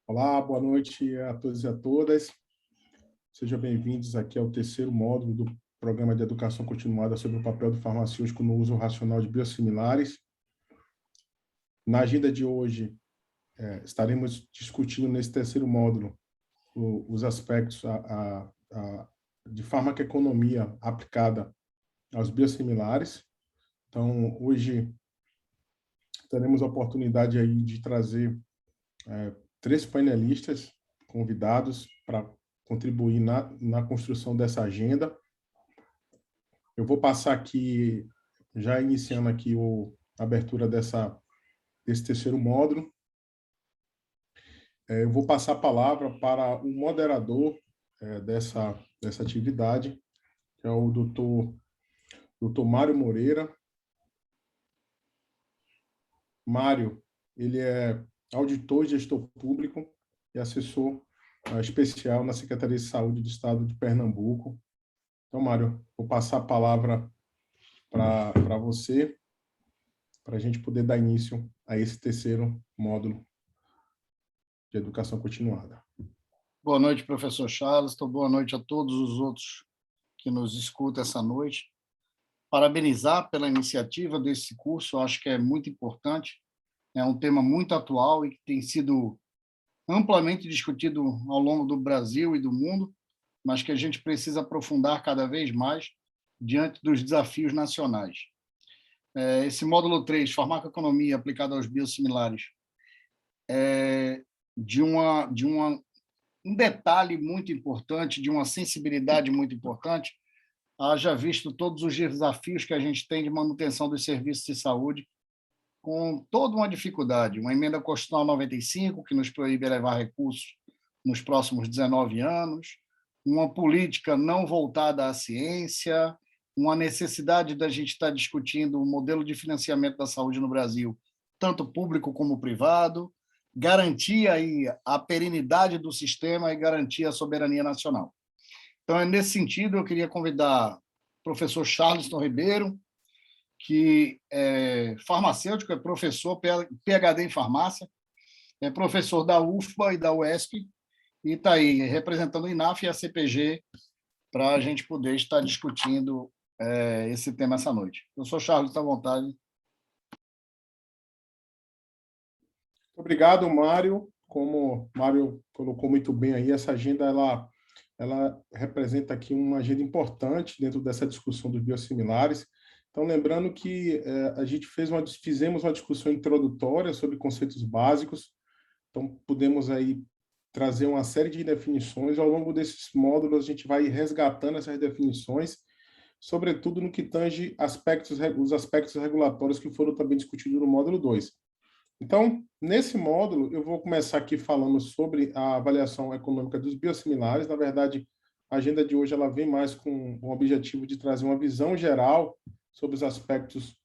Olá, boa noite a todos e a todas. Sejam bem-vindos aqui ao terceiro módulo do Programa de Educação Continuada sobre o papel do farmacêutico no uso racional de biosimilares. Na agenda de hoje, estaremos discutindo nesse terceiro módulo os aspectos de farmacoeconomia aplicada aos biosimilares. Então, hoje, teremos a oportunidade aí de trazer três painelistas convidados para contribuir na construção dessa agenda. Eu vou passar aqui, já iniciando aqui a abertura desse terceiro módulo. Eu vou passar a palavra para o moderador dessa atividade, que é o doutor Mário Moreira. Mário, ele é auditor e gestor público e assessor especial na Secretaria de Saúde do Estado de Pernambuco. Então, Mário, vou passar a palavra para você, para a gente poder dar início a esse terceiro módulo de educação continuada. Boa noite, professor Charleston. Boa noite a todos os outros que nos escutam essa noite. Parabenizar pela iniciativa desse curso, eu acho que é muito importante. É um tema muito atual e que tem sido amplamente discutido ao longo do Brasil e do mundo, mas que a gente precisa aprofundar cada vez mais diante dos desafios nacionais. Esse módulo 3, farmacoeconomia aplicada aos biosimilares, é de um detalhe muito importante, de uma sensibilidade muito importante, haja visto todos os desafios que a gente tem de manutenção dos serviços de saúde, com toda uma dificuldade. Uma emenda constitucional 95, que nos proíbe elevar recursos nos próximos 19 anos, uma política não voltada à ciência, uma necessidade da gente estar discutindo o modelo de financiamento da saúde no Brasil, tanto público como privado, garantir aí a perenidade do sistema e garantir a soberania nacional. Então, nesse sentido, eu queria convidar o professor Charleston Ribeiro, que é farmacêutico, é professor, PhD em farmácia, é professor da UFBA e da UESP, e está aí representando o INAF e a CPG para a gente poder estar discutindo esse tema essa noite. Professor Charleston, à vontade. Obrigado, Mário. Como o Mário colocou muito bem aí, essa agenda ela representa aqui uma agenda importante dentro dessa discussão dos biosimilares. Então, lembrando que a gente fizemos uma discussão introdutória sobre conceitos básicos, então podemos aí trazer uma série de definições. Ao longo desses módulos, a gente vai resgatando essas definições, sobretudo no que tange os aspectos regulatórios que foram também discutidos no módulo 2. Então, nesse módulo, eu vou começar aqui falando sobre a avaliação econômica dos biosimilares. Na verdade, a agenda de hoje ela vem mais com o objetivo de trazer uma visão geral sobre os aspectos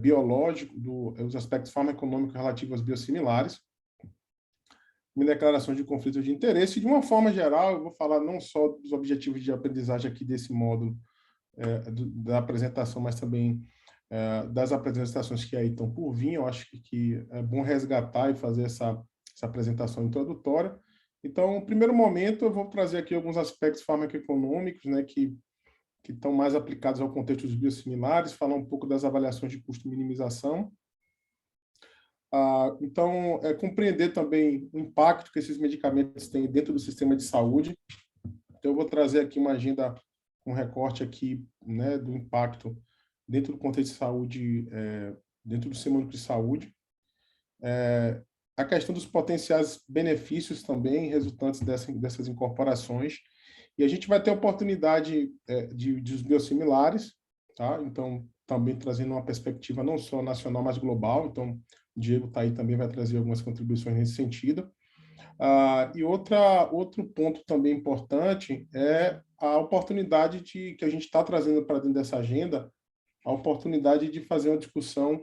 biológicos, os aspectos farmacoeconômicos relativos aos biosimilares, minha declaração de conflito de interesse. E, de uma forma geral, eu vou falar não só dos objetivos de aprendizagem aqui desse módulo da apresentação, mas também das apresentações que aí estão por vir. Eu acho que é bom resgatar e fazer essa apresentação introdutória. Então, no primeiro momento, eu vou trazer aqui alguns aspectos farmacoeconômicos, né, que estão mais aplicados ao contexto dos biosimilares, falar um pouco das avaliações de custo-minimização. Então, compreender também o impacto que esses medicamentos têm dentro do sistema de saúde. Então, eu vou trazer aqui uma agenda, um recorte aqui, né, do impacto dentro do contexto de saúde, dentro do sistema único de saúde. A questão dos potenciais benefícios também resultantes dessas incorporações. E a gente vai ter a oportunidade dos biosimilares, tá? Então, também trazendo uma perspectiva não só nacional, mas global. Então, o Diego está aí também, vai trazer algumas contribuições nesse sentido. E outro ponto também importante é a oportunidade que a gente está trazendo para dentro dessa agenda, a oportunidade de fazer uma discussão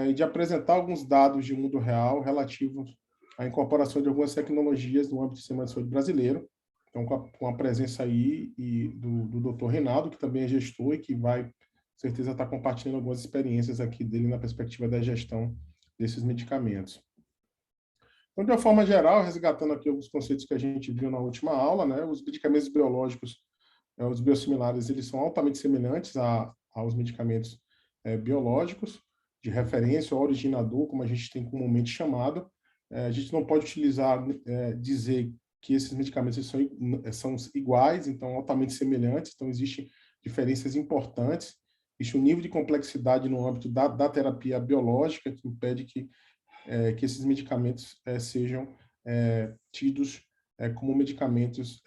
e de apresentar alguns dados de mundo real relativos à incorporação de algumas tecnologias no âmbito do sistema de saúde brasileiro. Então, com a presença aí do Dr. Reinaldo, que também é gestor e que vai, com certeza, estar compartilhando algumas experiências aqui dele na perspectiva da gestão desses medicamentos. Então, de uma forma geral, resgatando aqui alguns conceitos que a gente viu na última aula, né, os medicamentos biológicos, os biosimilares, eles são altamente semelhantes aos medicamentos biológicos, de referência, ou originador, como a gente tem comumente chamado. A gente não pode utilizar, dizer que esses medicamentos são iguais, então altamente semelhantes, então existem diferenças importantes. Existe um nível de complexidade no âmbito da terapia biológica que impede que esses medicamentos sejam tidos como medicamentos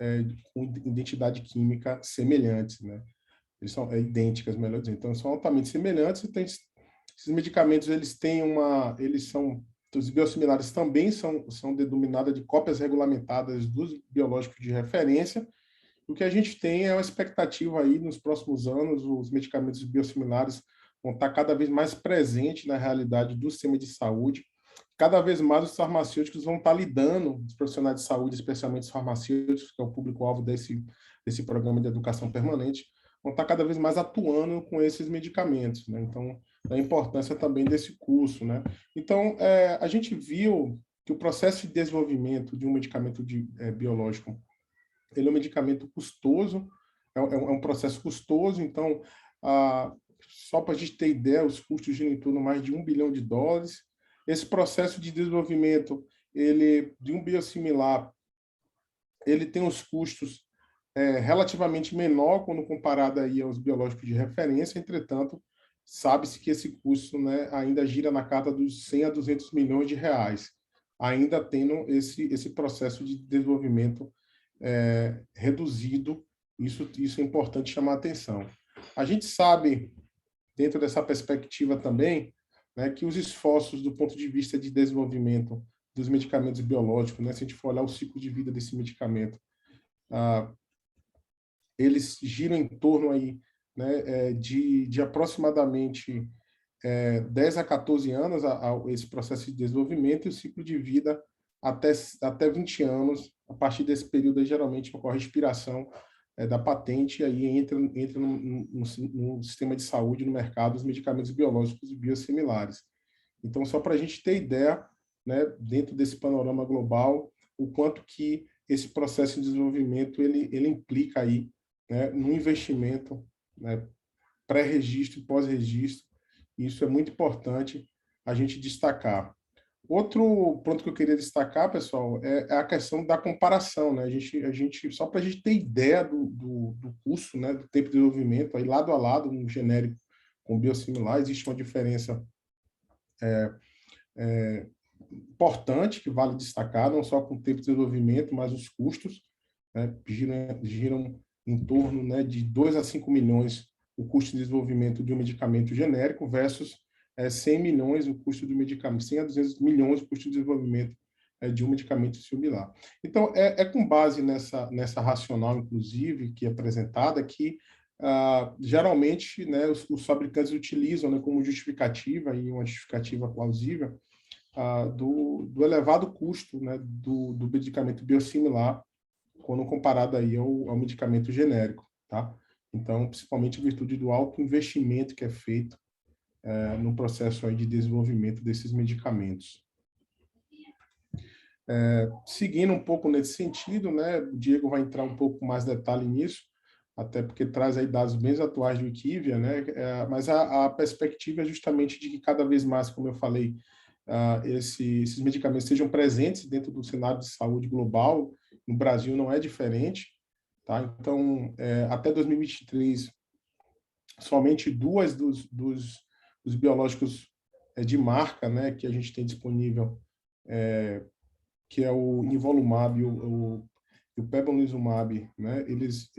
com identidade química semelhantes, né? Eles são idênticas, melhor dizendo. Então, são altamente semelhantes. Então, esses medicamentos, os biosimilares também são denominados de cópias regulamentadas dos biológicos de referência. O que a gente tem é uma expectativa aí, nos próximos anos, os medicamentos biosimilares vão estar cada vez mais presentes na realidade do sistema de saúde. Cada vez mais os farmacêuticos vão estar lidando, os profissionais de saúde, especialmente os farmacêuticos, que é o público-alvo desse programa de educação permanente, vão estar cada vez mais atuando com esses medicamentos, né? Então, a importância também desse curso, né? Então, a gente viu que o processo de desenvolvimento de um medicamento biológico, ele é um medicamento custoso, é um processo custoso, então, só para a gente ter ideia, os custos giram em torno de mais de $1 bilhão. Esse processo de desenvolvimento de um biosimilar, ele tem os custos relativamente menor quando comparado aí aos biológicos de referência, entretanto, sabe-se que esse custo, né, ainda gira na casa dos 100 a 200 milhões de reais, ainda tendo esse processo de desenvolvimento reduzido. Isso é importante chamar a atenção. A gente sabe, dentro dessa perspectiva também, né, que os esforços do ponto de vista de desenvolvimento dos medicamentos biológicos, né, se a gente for olhar o ciclo de vida desse medicamento, eles giram em torno aí, né, de aproximadamente 10 a 14 anos esse processo de desenvolvimento, e o ciclo de vida até 20 anos. A partir desse período, aí, geralmente, ocorre a expiração da patente, e aí entra no sistema de saúde, no mercado, os medicamentos biológicos e biosimilares. Então, só para a gente ter ideia, né, dentro desse panorama global, o quanto que esse processo de desenvolvimento ele implica aí, né, no investimento, né, pré-registro e pós-registro. Isso é muito importante a gente destacar. Outro ponto que eu queria destacar, pessoal, é a questão da comparação, né? A gente só para a gente ter ideia do custo, né, do tempo de desenvolvimento, aí lado a lado, um genérico com biosimilar, existe uma diferença importante que vale destacar, não só com o tempo de desenvolvimento, mas os custos, né, giram em torno, né, de 2 a 5 milhões o custo de desenvolvimento de um medicamento genérico versus 100 milhões o custo do medicamento, 100 a 200 milhões o custo de desenvolvimento de um medicamento similar. Então, com base nessa racional, inclusive, que é apresentada, que geralmente, né, os fabricantes utilizam, né, como justificativa, e uma justificativa plausível, do elevado custo, né, do medicamento biosimilar quando comparado aí ao medicamento genérico, tá? Então, principalmente em virtude do alto investimento que é feito no processo aí de desenvolvimento desses medicamentos. Seguindo um pouco nesse sentido, né, o Diego vai entrar um pouco mais detalhe nisso, até porque traz aí dados bem atuais do IQVIA, né, mas a perspectiva é justamente de que cada vez mais, como eu falei, esses medicamentos sejam presentes dentro do cenário de saúde global. No Brasil não é diferente, tá? Então, até 2023, somente duas dos biológicos de marca, né, que a gente tem disponível, que é o nivolumab e o pembrolizumab, né, eles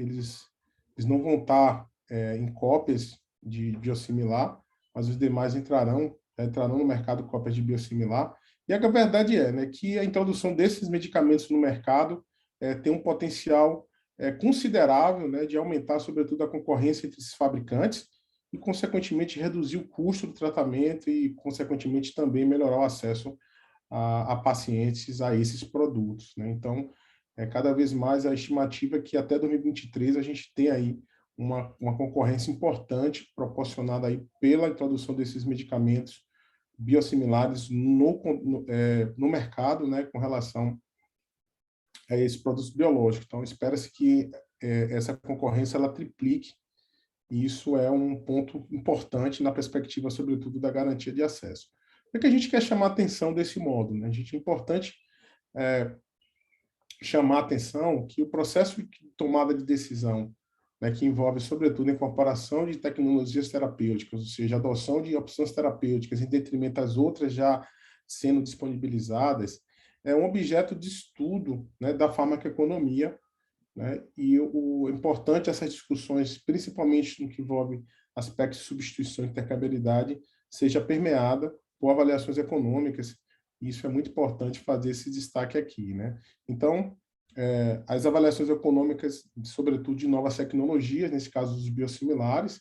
não vão estar em cópias de biosimilar, mas os demais entrarão no mercado cópias de biosimilar. E a verdade né, que a introdução desses medicamentos no mercado tem um potencial considerável, né, de aumentar, sobretudo, a concorrência entre esses fabricantes e, consequentemente, reduzir o custo do tratamento e, consequentemente, também melhorar o acesso a pacientes a esses produtos, né? Então, cada vez mais a estimativa é que até 2023 a gente tem aí uma concorrência importante proporcionada aí pela introdução desses medicamentos biosimilares no mercado, né, com relação a esses produtos biológicos. Então, espera-se que essa concorrência ela triplique, e isso é um ponto importante na perspectiva, sobretudo, da garantia de acesso. Por que a gente quer chamar a atenção desse modo, né? É importante chamar a atenção que o processo de tomada de decisão, né, que envolve, sobretudo, a incorporação de tecnologias terapêuticas, ou seja, a adoção de opções terapêuticas em detrimento das outras já sendo disponibilizadas, é um objeto de estudo, né, da farmacoeconomia, né, e o importante essas discussões, principalmente no que envolve aspectos de substituição e intercambiabilidade, seja permeada por avaliações econômicas. Isso é muito importante fazer esse destaque aqui, né? Então, as avaliações econômicas, sobretudo de novas tecnologias, nesse caso dos biosimilares,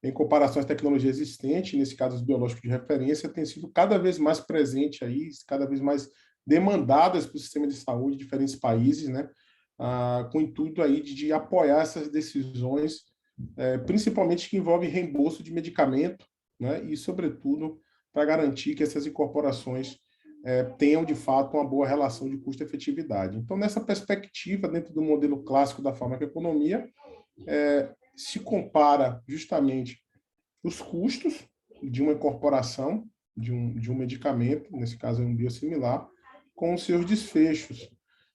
em comparação às tecnologias existentes, nesse caso os biológicos de referência, têm sido cada vez mais presente aí, cada vez mais demandadas para o sistema de saúde de diferentes países, né? Com o intuito aí de apoiar essas decisões, principalmente que envolvem reembolso de medicamento, né? E, sobretudo, para garantir que essas incorporações tenham, de fato, uma boa relação de custo-efetividade. Então, nessa perspectiva, dentro do modelo clássico da farmacoeconomia, se compara justamente os custos de uma incorporação de um medicamento, nesse caso é um biosimilar, com os seus desfechos.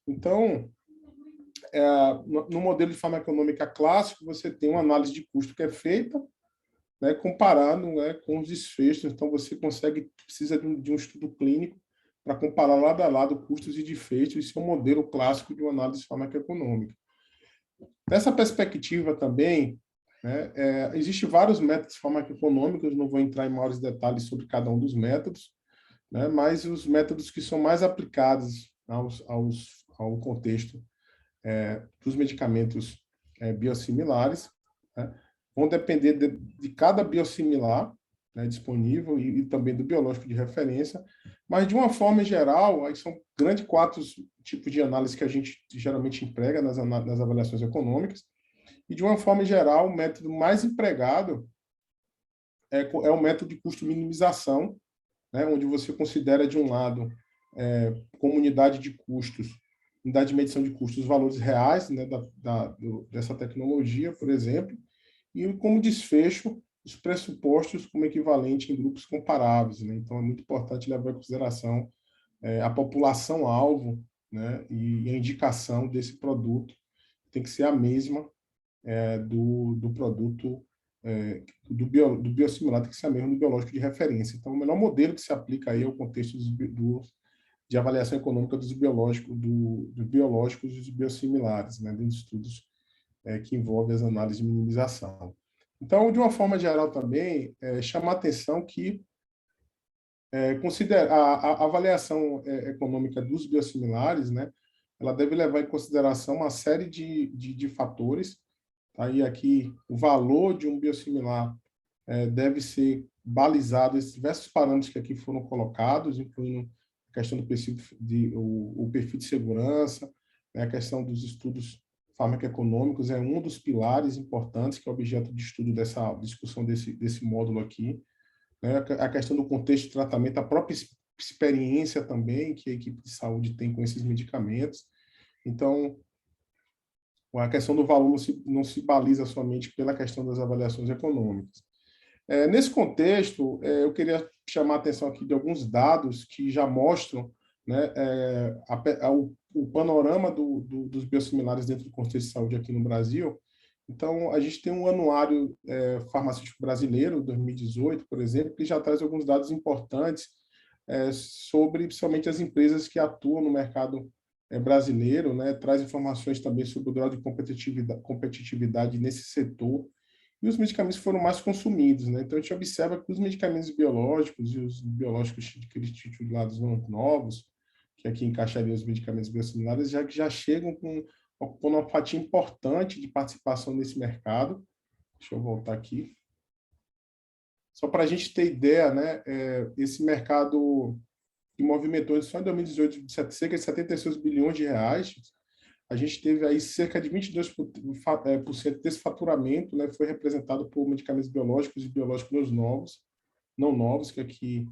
Então, no modelo de farmacoeconômica clássico, você tem uma análise de custo que é feita, né, comparado, né, com os desfechos. Então, você precisa de um estudo clínico para comparar lado a lado custos e desfechos. Isso é um modelo clássico de uma análise farmacoeconômica. Nessa perspectiva também, né, existem vários métodos farmacoeconômicos, não vou entrar em maiores detalhes sobre cada um dos métodos, né, mas os métodos que são mais aplicados ao contexto dos medicamentos biosimilares, né, vão depender de cada biosimilar, né, disponível e também do biológico de referência, mas de uma forma geral, aí são grandes 4 tipos de análise que a gente geralmente emprega nas avaliações econômicas, e de uma forma geral, o método mais empregado é o método de custo-minimização, né, onde você considera, de um lado, como unidade de custos, unidade de medição de custos, os valores reais, né, dessa tecnologia, por exemplo, e como desfecho, os pressupostos como equivalente em grupos comparáveis, né? Então, é muito importante levar em consideração a população-alvo, né, e a indicação desse produto tem que ser a mesma do produto do biosimilar, tem que ser a mesma do biológico de referência. Então, o melhor modelo que se aplica aí ao contexto de avaliação econômica dos biológicos e dos biosimilares, né, dentro de estudos que envolvem as análises de minimização. Então, de uma forma geral também, chamar a atenção que a avaliação econômica dos biosimilares, né, ela deve levar em consideração uma série de fatores. Aí aqui, o valor de um biosimilar deve ser balizado, esses diversos parâmetros que aqui foram colocados, incluindo a questão do perfil o perfil de segurança, né, a questão dos estudos farmacoeconômicos é um dos pilares importantes que é objeto de estudo dessa discussão desse módulo aqui, né, a questão do contexto de tratamento, a própria experiência também que a equipe de saúde tem com esses medicamentos. Então, a questão do valor não se baliza somente pela questão das avaliações econômicas. Nesse contexto, eu queria chamar a atenção aqui de alguns dados que já mostram, né, o panorama dos biosimilares dentro do contexto de saúde aqui no Brasil. Então, a gente tem um anuário farmacêutico brasileiro, 2018, por exemplo, que já traz alguns dados importantes sobre, principalmente, as empresas que atuam no mercado brasileiro, né, traz informações também sobre o grau de competitividade nesse setor e os medicamentos foram mais consumidos, né? Então, a gente observa que os medicamentos biológicos e os biológicos titulados novos, que aqui encaixariam os medicamentos biosimilares, já chegam ocupando uma fatia importante de participação nesse mercado. Deixa eu voltar aqui. Só para a gente ter ideia, né, esse mercado que movimentou só em 2018 cerca de 76 bilhões de reais, a gente teve aí cerca de 22% desse faturamento, né, foi representado por medicamentos biológicos e biológicos não novos, que aqui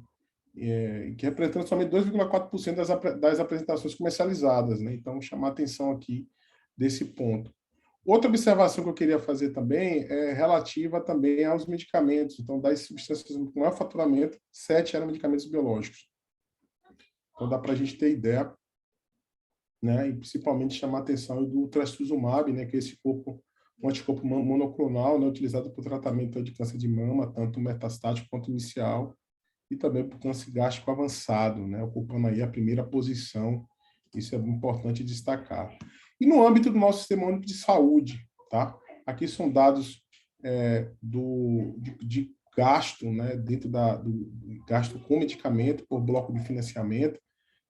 que representa somente 2,4% das apresentações comercializadas, né? Então, chamar a atenção aqui desse ponto. Outra observação que eu queria fazer também é relativa também aos medicamentos. Então, das substâncias com maior faturamento, 7 eram medicamentos biológicos. Então, dá para a gente ter ideia, né? E principalmente chamar a atenção do trastuzumab, né? Que é esse um anticorpo monoclonal, né? Utilizado para o tratamento de câncer de mama, tanto metastático quanto inicial, e também para o câncer gástrico avançado, né? Ocupando aí a primeira posição. Isso é importante destacar. E no âmbito do nosso Sistema Único de Saúde, tá? Aqui são dados de gasto, né? Dentro do gasto com medicamento por bloco de financiamento.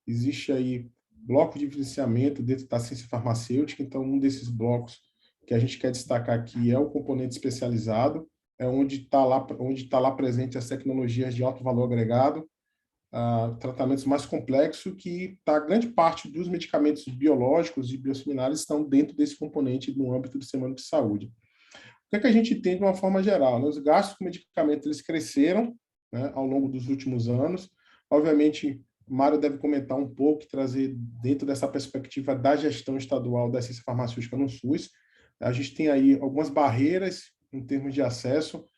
Existe aí bloco de financiamento dentro da ciência farmacêutica, então um desses blocos que a gente quer destacar aqui é o componente especializado, é onde tá lá presente as tecnologias de alto valor agregado, tratamentos mais complexos, que grande parte dos medicamentos biológicos e biosimilares estão dentro desse componente no âmbito do Sistema Único de Saúde. O que a gente tem de uma forma geral? Né? Os gastos com medicamentos eles cresceram, né, ao longo dos últimos anos. Obviamente, Mário deve comentar um pouco e trazer dentro dessa perspectiva da gestão estadual da ciência farmacêutica no SUS. A gente tem aí algumas barreiras em termos de acesso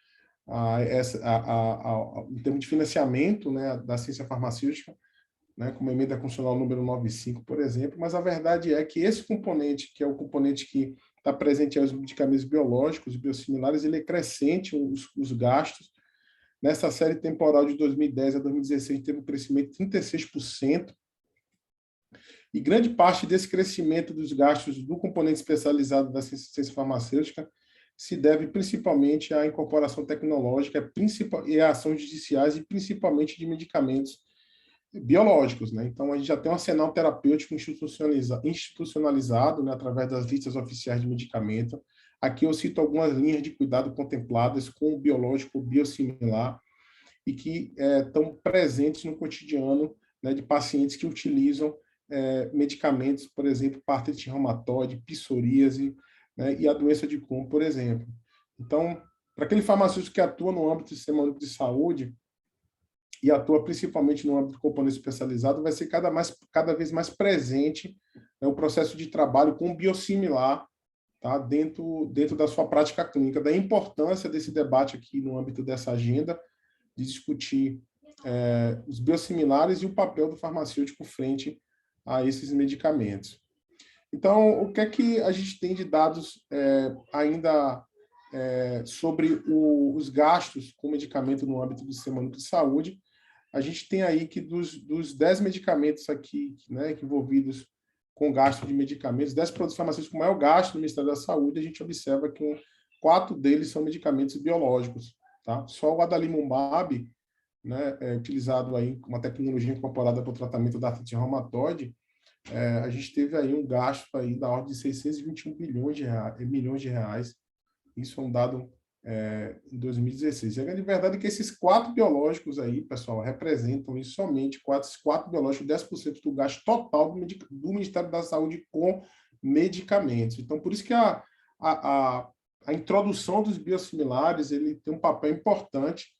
em termos de financiamento, né, da ciência farmacêutica, né, como a emenda constitucional número 95, por exemplo, mas a verdade é que esse componente, que é o componente que está presente aos medicamentos biológicos e biosimilares, ele é crescente, os gastos. Nessa série temporal de 2010 a 2016, teve um crescimento de 36%, e grande parte desse crescimento dos gastos do componente especializado da ciência farmacêutica se deve principalmente à incorporação tecnológica e a ações judiciais, e principalmente de medicamentos biológicos, né? Então, a gente já tem um arsenal terapêutico institucionalizado, né, através das listas oficiais de medicamento. Aqui eu cito algumas linhas de cuidado contempladas com o biológico biosimilar e que estão presentes no cotidiano, né, de pacientes que utilizam medicamentos, por exemplo, para artrite reumatoide, psoríase, né, e a doença de Crohn, por exemplo. Então, para aquele farmacêutico que atua no âmbito do Sistema Único de Saúde, e atua principalmente no âmbito do componente especializado, vai ser cada vez mais presente, né, o processo de trabalho com biosimilar, tá, dentro da sua prática clínica. Da importância desse debate aqui no âmbito dessa agenda, de discutir os biosimilares e o papel do farmacêutico frente a esses medicamentos. Então, o que é que a gente tem de dados ainda sobre os gastos com medicamento no âmbito do Sistema Único de Saúde? A gente tem aí que dos 10 medicamentos aqui, né, envolvidos com gasto de medicamentos, 10 produtos farmacêuticos com maior gasto no Ministério da Saúde, a gente observa que 4 deles são medicamentos biológicos. Tá? Só o adalimumab, né, utilizado aí com uma tecnologia incorporada para o tratamento da artrite reumatoide, a gente teve aí um gasto aí da ordem de 621 milhões de reais. Isso é um dado em 2016. E a grande verdade é que esses 4 biológicos aí, pessoal, representam somente 4 biológicos, 10% do gasto total do Ministério da Saúde com medicamentos. Então, por isso que a introdução dos biosimilares ele tem um papel importante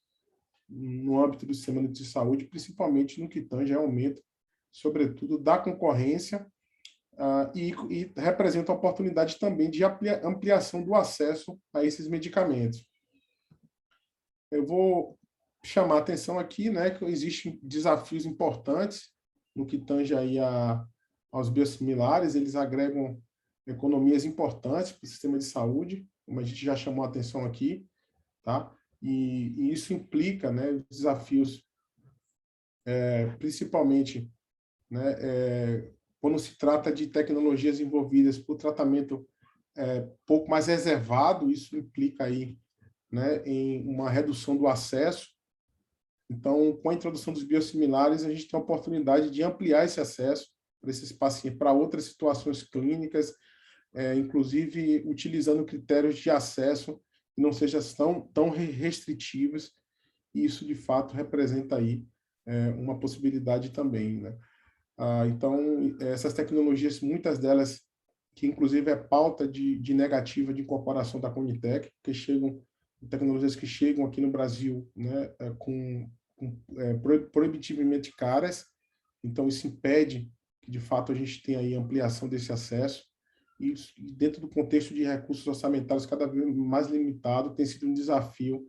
no âmbito do Sistema de Saúde, principalmente no que tange ao aumento, sobretudo, da concorrência, e representa a oportunidade também de ampliação do acesso a esses medicamentos. Eu vou chamar a atenção aqui, né, que existem desafios importantes no que tange aí aos biosimilares, eles agregam economias importantes para o sistema de saúde, como a gente já chamou a atenção aqui, tá? E isso implica, né, desafios, principalmente, né, quando se trata de tecnologias envolvidas por tratamento pouco mais reservado, isso implica aí, né, em uma redução do acesso. Então, com a introdução dos biosimilares, a gente tem a oportunidade de ampliar esse acesso para esses pacientes, para outras situações clínicas, inclusive utilizando critérios de acesso que não sejam tão restritivos, e isso, de fato, representa aí uma possibilidade também, né? Então, essas tecnologias, muitas delas, que inclusive é pauta de negativa de incorporação da Conitec, que tecnologias que chegam aqui no Brasil, né, com proibitivamente caras, então isso impede que, de fato, a gente tenha aí ampliação desse acesso, e dentro do contexto de recursos orçamentários cada vez mais limitado, tem sido um desafio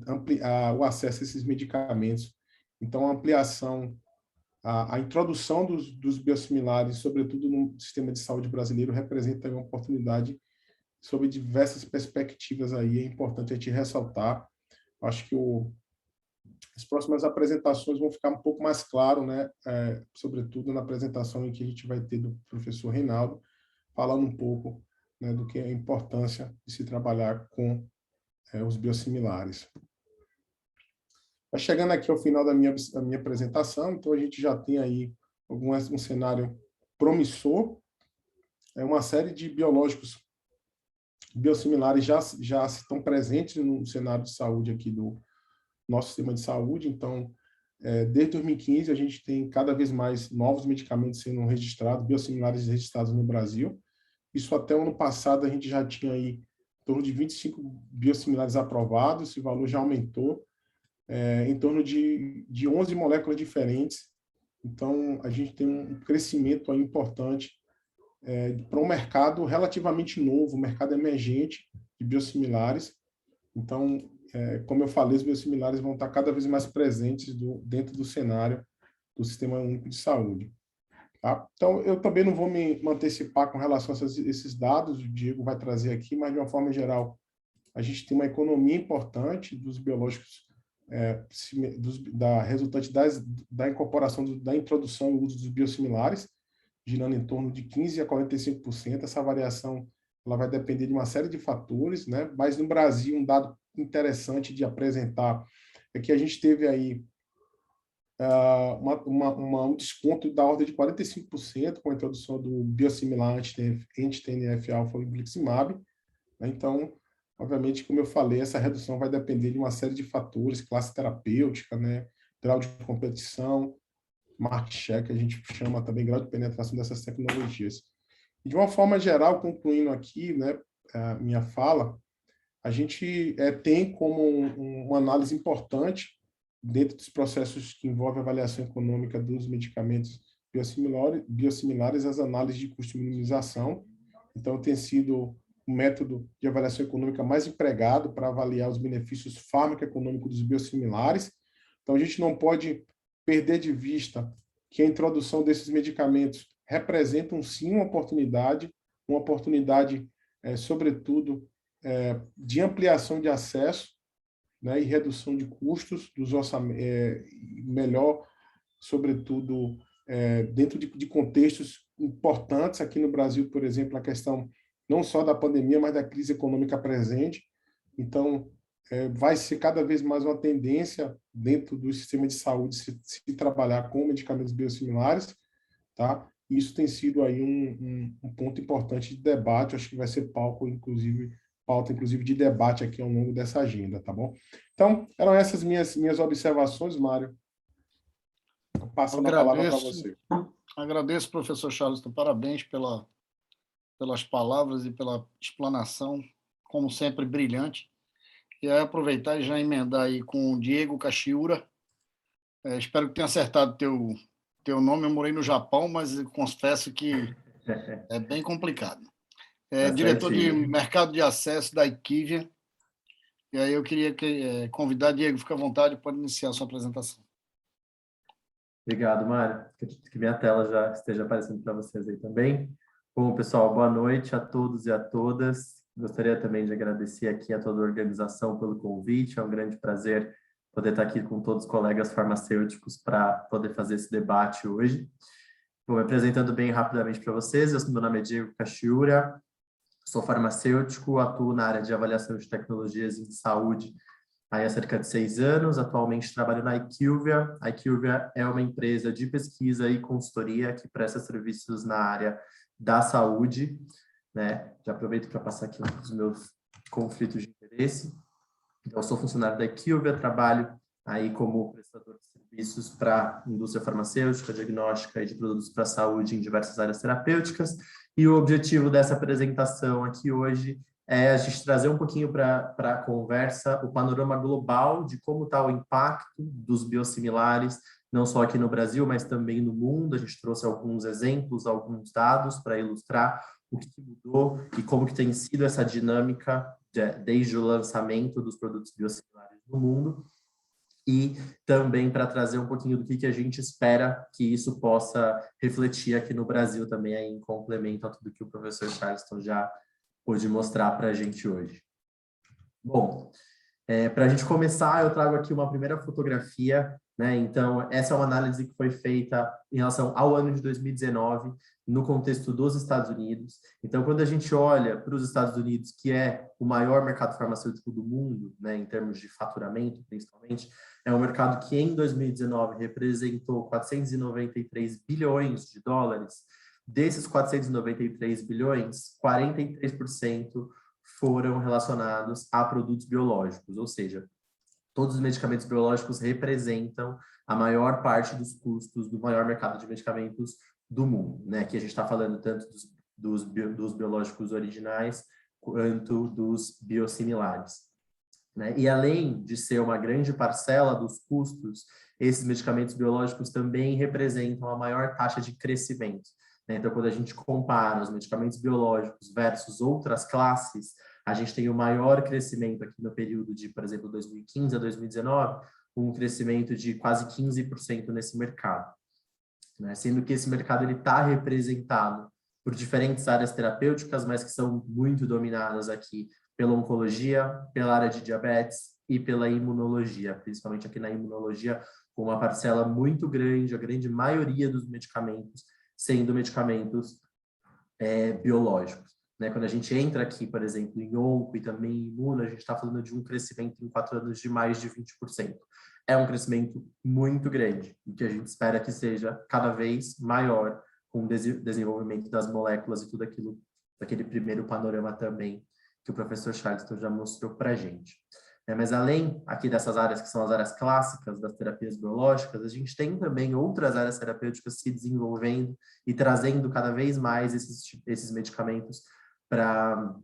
ampliar o acesso a esses medicamentos. Então, a ampliação, a introdução dos biosimilares, sobretudo no sistema de saúde brasileiro, representa uma oportunidade sob diversas perspectivas aí, é importante a gente ressaltar. Acho que as próximas apresentações vão ficar um pouco mais claro, né? Sobretudo na apresentação em que a gente vai ter do professor Reinaldo, falando um pouco, né, do que é a importância de se trabalhar com os biosimilares. Tá chegando aqui ao final da minha apresentação, então a gente já tem aí um cenário promissor, uma série de biológicos biosimilares já estão presentes no cenário de saúde aqui do nosso sistema de saúde. Então, desde 2015, a gente tem cada vez mais novos medicamentos sendo registrados, biosimilares registrados no Brasil. Isso até o ano passado a gente já tinha aí em torno de 25 biosimilares aprovados, esse valor já aumentou, em torno de 11 moléculas diferentes. Então, a gente tem um crescimento aí importante para um mercado relativamente novo, um mercado emergente de biosimilares. Então, como eu falei, os biosimilares vão estar cada vez mais presentes dentro do cenário do Sistema Único de Saúde. Tá? Então, eu também não vou me antecipar com relação a esses dados, o Diego vai trazer aqui, mas, de uma forma geral, a gente tem uma economia importante dos biológicos resultante da incorporação, da introdução e uso dos biosimilares, girando em torno de 15% a 45%. Essa variação ela vai depender de uma série de fatores, né? Mas no Brasil, um dado interessante de apresentar é que a gente teve aí um desconto da ordem de 45% com a introdução do biosimilar anti-TNF-alfa, o infliximab, né? Então, obviamente, como eu falei, essa redução vai depender de uma série de fatores, classe terapêutica, né? Grau de competição, market share, que a gente chama também grau de penetração dessas tecnologias. E, de uma forma geral, concluindo aqui, né, a minha fala, a gente tem como uma análise importante dentro dos processos que envolvem a avaliação econômica dos medicamentos biosimilares, as análises de custo-minimização. Então, tem sido o método de avaliação econômica mais empregado para avaliar os benefícios fármaco-econômicos dos biosimilares. Então, a gente não pode perder de vista que a introdução desses medicamentos representam, sim, uma oportunidade, sobretudo, de ampliação de acesso, né, e redução de custos dos orçamentos, melhor, sobretudo, dentro de contextos importantes aqui no Brasil, por exemplo, a questão não só da pandemia, mas da crise econômica presente. Então, vai ser cada vez mais uma tendência dentro do sistema de saúde se trabalhar com medicamentos biosimilares, tá? E isso tem sido aí um ponto importante de debate, acho que vai ser pauta, inclusive, de debate aqui ao longo dessa agenda, tá bom? Então, eram essas minhas observações, Mário. Passando a palavra para você. Agradeço, professor Charleston, parabéns pelas palavras e pela explanação, como sempre, brilhante. E aí aproveitar e já emendar aí com o Diego Kashiura. Espero que tenha acertado teu nome. Eu morei no Japão, mas confesso que é bem complicado. Diretor de Mercado de Acesso da IQVIA. E aí eu queria convidar, Diego, fica à vontade, pode iniciar a sua apresentação. Obrigado, Mário. Acredito que minha tela já esteja aparecendo para vocês aí também. Bom, pessoal, boa noite a todos e a todas. Gostaria também de agradecer aqui a toda a organização pelo convite. É um grande prazer poder estar aqui com todos os colegas farmacêuticos para poder fazer esse debate hoje. Bom, me apresentando bem rapidamente para vocês, meu nome é Diego Kashiura, sou farmacêutico, atuo na área de avaliação de tecnologias em saúde há cerca de 6 anos. Atualmente trabalho na IQVIA. A IQVIA é uma empresa de pesquisa e consultoria que presta serviços na área da saúde, né? Já aproveito para passar aqui os meus conflitos de interesse. Então, eu sou funcionário da IQVIA, trabalho aí como prestador de serviços para a indústria farmacêutica, diagnóstica e de produtos para a saúde em diversas áreas terapêuticas. E o objetivo dessa apresentação aqui hoje é a gente trazer um pouquinho para a conversa o panorama global de como está o impacto dos biosimilares, não só aqui no Brasil, mas também no mundo. A gente trouxe alguns exemplos, alguns dados para ilustrar o que mudou e como que tem sido essa dinâmica desde o lançamento dos produtos biosimilares no mundo. E também para trazer um pouquinho do que a gente espera que isso possa refletir aqui no Brasil também, aí, em complemento a tudo que o professor Charleston já pôde mostrar para a gente hoje. Bom, para a gente começar, eu trago aqui uma primeira fotografia, né? Então, essa é uma análise que foi feita em relação ao ano de 2019, no contexto dos Estados Unidos. Então, quando a gente olha para os Estados Unidos, que é o maior mercado farmacêutico do mundo, né, em termos de faturamento, principalmente, é um mercado que em 2019 representou 493 bilhões de dólares. Desses 493 bilhões, 43% foram relacionados a produtos biológicos, ou seja, todos os medicamentos biológicos representam a maior parte dos custos do maior mercado de medicamentos do mundo, né? Aqui a gente está falando tanto dos biológicos originais quanto dos biosimilares, né? E além de ser uma grande parcela dos custos, esses medicamentos biológicos também representam a maior taxa de crescimento, né? Então, quando a gente compara os medicamentos biológicos versus outras classes, a gente tem o maior crescimento aqui no período de, por exemplo, 2015 a 2019, um crescimento de quase 15% nesse mercado, né? Sendo que esse mercado está representado por diferentes áreas terapêuticas, mas que são muito dominadas aqui pela oncologia, pela área de diabetes e pela imunologia, principalmente aqui na imunologia, com uma parcela muito grande, a grande maioria dos medicamentos sendo medicamentos biológicos, né? Quando a gente entra aqui, por exemplo, em onco e também em imuno, a gente está falando de um crescimento em 4 anos de mais de 20%. É um crescimento muito grande, e que a gente espera que seja cada vez maior com o desenvolvimento das moléculas e tudo aquilo, daquele primeiro panorama também que o professor Charleston já mostrou para a gente. Mas além aqui dessas áreas que são as áreas clássicas das terapias biológicas, a gente tem também outras áreas terapêuticas se desenvolvendo e trazendo cada vez mais esses medicamentos para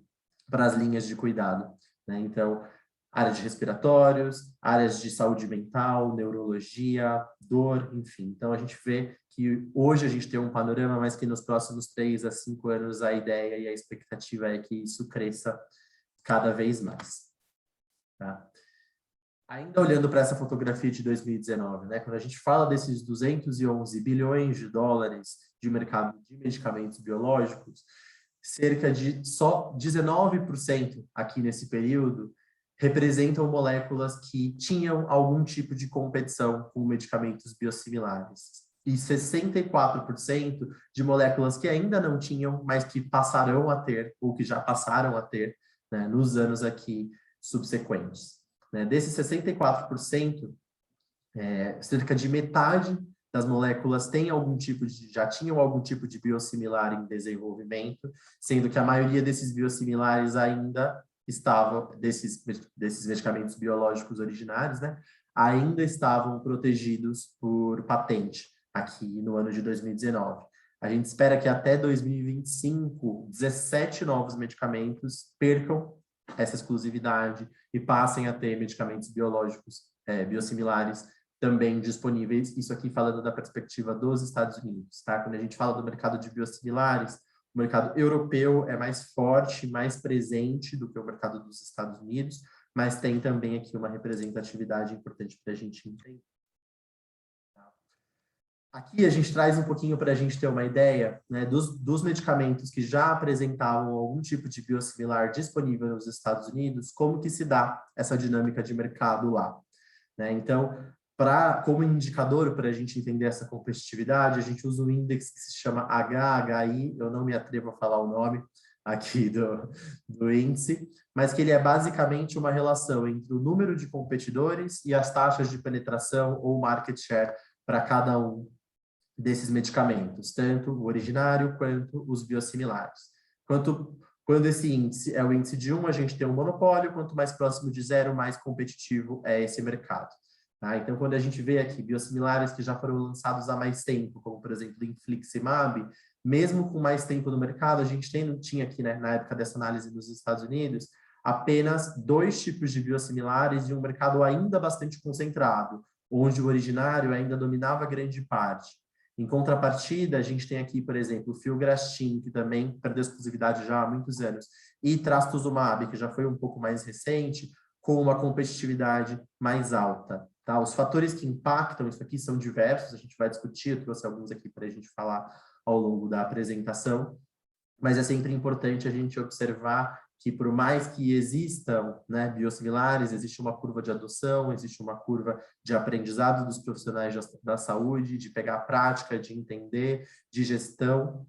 as linhas de cuidado, né? Então, áreas de respiratórios, áreas de saúde mental, neurologia, dor, enfim. Então, a gente vê que hoje a gente tem um panorama, mas que nos próximos 3 a 5 anos a ideia e a expectativa é que isso cresça cada vez mais. Tá? Ainda olhando para essa fotografia de 2019, né, quando a gente fala desses 211 bilhões de dólares de mercado de medicamentos biológicos, cerca de só 19% aqui nesse período representam moléculas que tinham algum tipo de competição com medicamentos biosimilares. E 64% de moléculas que ainda não tinham, mas que passarão a ter, ou que já passaram a ter, né, nos anos aqui subsequentes. Desses 64%, cerca de metade das moléculas já tinham algum tipo de biosimilar em desenvolvimento, sendo que a maioria desses biosimilares ainda estavam, desses medicamentos biológicos originários, né, ainda estavam protegidos por patente aqui no ano de 2019. A gente espera que até 2025, 17 novos medicamentos percam essa exclusividade e passem a ter medicamentos biológicos biosimilares também disponíveis. Isso aqui falando da perspectiva dos Estados Unidos, tá? Quando a gente fala do mercado de biosimilares, o mercado europeu é mais forte, mais presente do que o mercado dos Estados Unidos, mas tem também aqui uma representatividade importante para a gente entender. Aqui a gente traz um pouquinho para a gente ter uma ideia, né, dos medicamentos que já apresentavam algum tipo de biosimilar disponível nos Estados Unidos, como que se dá essa dinâmica de mercado lá, né? Então, como indicador para a gente entender essa competitividade, a gente usa um índice que se chama HHI, eu não me atrevo a falar o nome aqui do índice, mas que ele é basicamente uma relação entre o número de competidores e as taxas de penetração ou market share para cada um desses medicamentos, tanto o originário quanto os biosimilares. Quando esse índice é o índice de 1, a gente tem um monopólio, quanto mais próximo de 0, mais competitivo é esse mercado. Tá? Então, quando a gente vê aqui biosimilares que já foram lançados há mais tempo, como, por exemplo, Infliximab, mesmo com mais tempo no mercado, a gente tinha aqui, né, na época dessa análise dos Estados Unidos, apenas 2 tipos de biosimilares e um mercado ainda bastante concentrado, onde o originário ainda dominava grande parte. Em contrapartida, a gente tem aqui, por exemplo, o filgrastim, que também perdeu exclusividade já há muitos anos, e trastuzumab, que já foi um pouco mais recente, com uma competitividade mais alta. Tá? Os fatores que impactam isso aqui são diversos, a gente vai discutir, eu trouxe alguns aqui para a gente falar ao longo da apresentação, mas é sempre importante a gente observar que, por mais que existam, né, biosimilares, existe uma curva de adoção, existe uma curva de aprendizado dos profissionais da saúde, de pegar a prática, de entender, de gestão,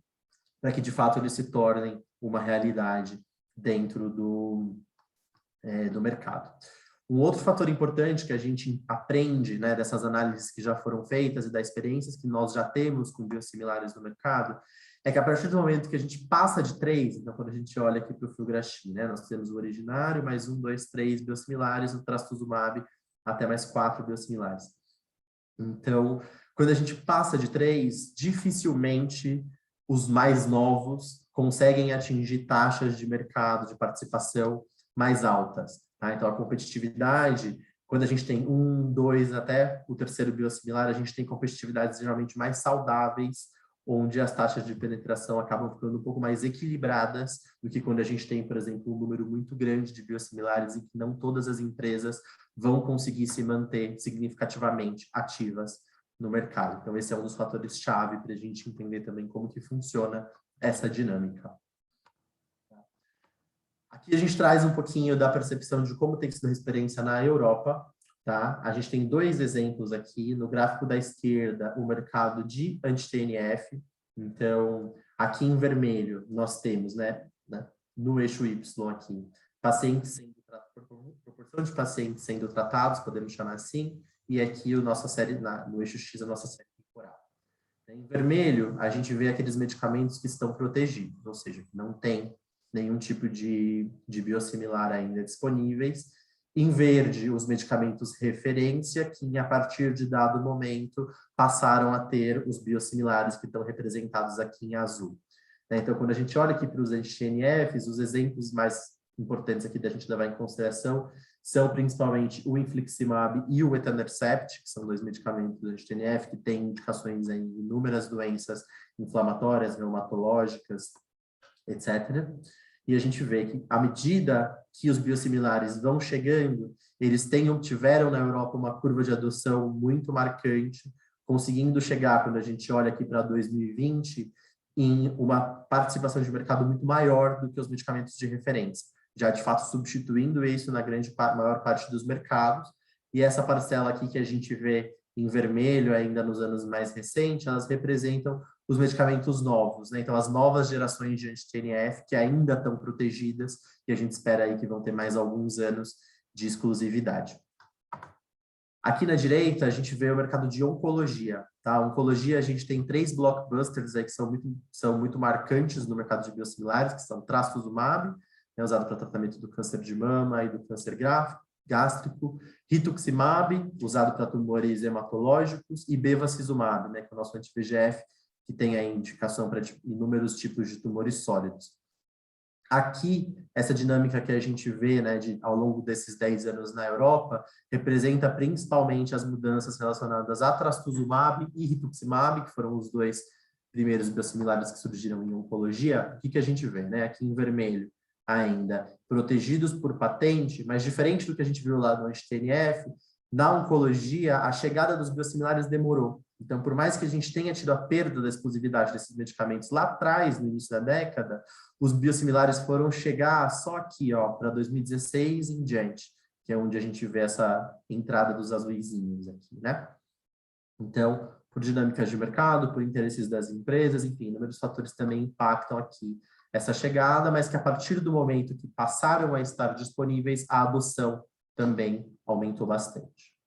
para que, de fato, eles se tornem uma realidade dentro do mercado. Um outro fator importante que a gente aprende, né, dessas análises que já foram feitas e das experiências que nós já temos com biosimilares no mercado, é que a partir do momento que a gente passa de 3, então quando a gente olha aqui para o filgrastim, né, nós temos o originário, mais 1, 2, 3 biosimilares, o trastuzumab, até mais 4 biosimilares. Então, quando a gente passa de 3, dificilmente os mais novos conseguem atingir taxas de mercado, de participação mais altas. Tá? Então, a competitividade, quando a gente tem 1, 2, até o terceiro biosimilar, a gente tem competitividades geralmente mais saudáveis, onde as taxas de penetração acabam ficando um pouco mais equilibradas do que quando a gente tem, por exemplo, um número muito grande de biosimilares e que não todas as empresas vão conseguir se manter significativamente ativas no mercado. Então, esse é um dos fatores-chave para a gente entender também como que funciona essa dinâmica. Aqui a gente traz um pouquinho da percepção de como tem sido a experiência na Europa. Tá? A gente tem 2 exemplos aqui. No gráfico da esquerda, o mercado de anti-TNF. Então, aqui em vermelho, nós temos, né, no eixo Y aqui, pacientes sendo proporção de pacientes sendo tratados, podemos chamar assim, e aqui o nossa série, no eixo X, a nossa série temporal. Em vermelho, a gente vê aqueles medicamentos que estão protegidos, ou seja, que não tem nenhum tipo de biosimilar ainda disponíveis. Em verde, os medicamentos referência, que a partir de dado momento passaram a ter os biosimilares que estão representados aqui em azul. Então, quando a gente olha aqui para os anti-TNFs, os exemplos mais importantes aqui da gente levar em consideração são principalmente o infliximab e o etanercept, que são 2 medicamentos do anti-TNF que têm indicações em inúmeras doenças inflamatórias, reumatológicas, etc. E a gente vê que, à medida que os biosimilares vão chegando, eles tiveram na Europa uma curva de adoção muito marcante, conseguindo chegar, quando a gente olha aqui para 2020, em uma participação de mercado muito maior do que os medicamentos de referência, já de fato substituindo isso na maior parte dos mercados. E essa parcela aqui que a gente vê em vermelho, ainda nos anos mais recentes, elas representam os medicamentos novos, né? Então, as novas gerações de anti-TNF que ainda estão protegidas e a gente espera aí que vão ter mais alguns anos de exclusividade. Aqui na direita, a gente vê o mercado de oncologia, tá? Oncologia, a gente tem 3 blockbusters aí que são muito marcantes no mercado de biosimilares, que são trastuzumab, né, usado para tratamento do câncer de mama e do câncer gástrico, rituximab, usado para tumores hematológicos, e bevacizumab, né, que é o nosso anti-VEGF, que tem a indicação para inúmeros tipos de tumores sólidos. Aqui, essa dinâmica que a gente vê, né, ao longo desses 10 anos na Europa, representa principalmente as mudanças relacionadas a trastuzumab e rituximab, que foram os 2 primeiros biosimilares que surgiram em oncologia. O que a gente vê, né? Aqui em vermelho, ainda protegidos por patente, mas diferente do que a gente viu lá no anti-TNF, na oncologia, a chegada dos biosimilares demorou. Então, por mais que a gente tenha tido a perda da exclusividade desses medicamentos lá atrás, no início da década, os biosimilares foram chegar só aqui, ó, para 2016 em diante, que é onde a gente vê essa entrada dos azuizinhos aqui, né? Então, por dinâmicas de mercado, por interesses das empresas, enfim, inúmeros fatores também impactam aqui essa chegada, mas que a partir do momento que passaram a estar disponíveis, a adoção também aumentou bastante.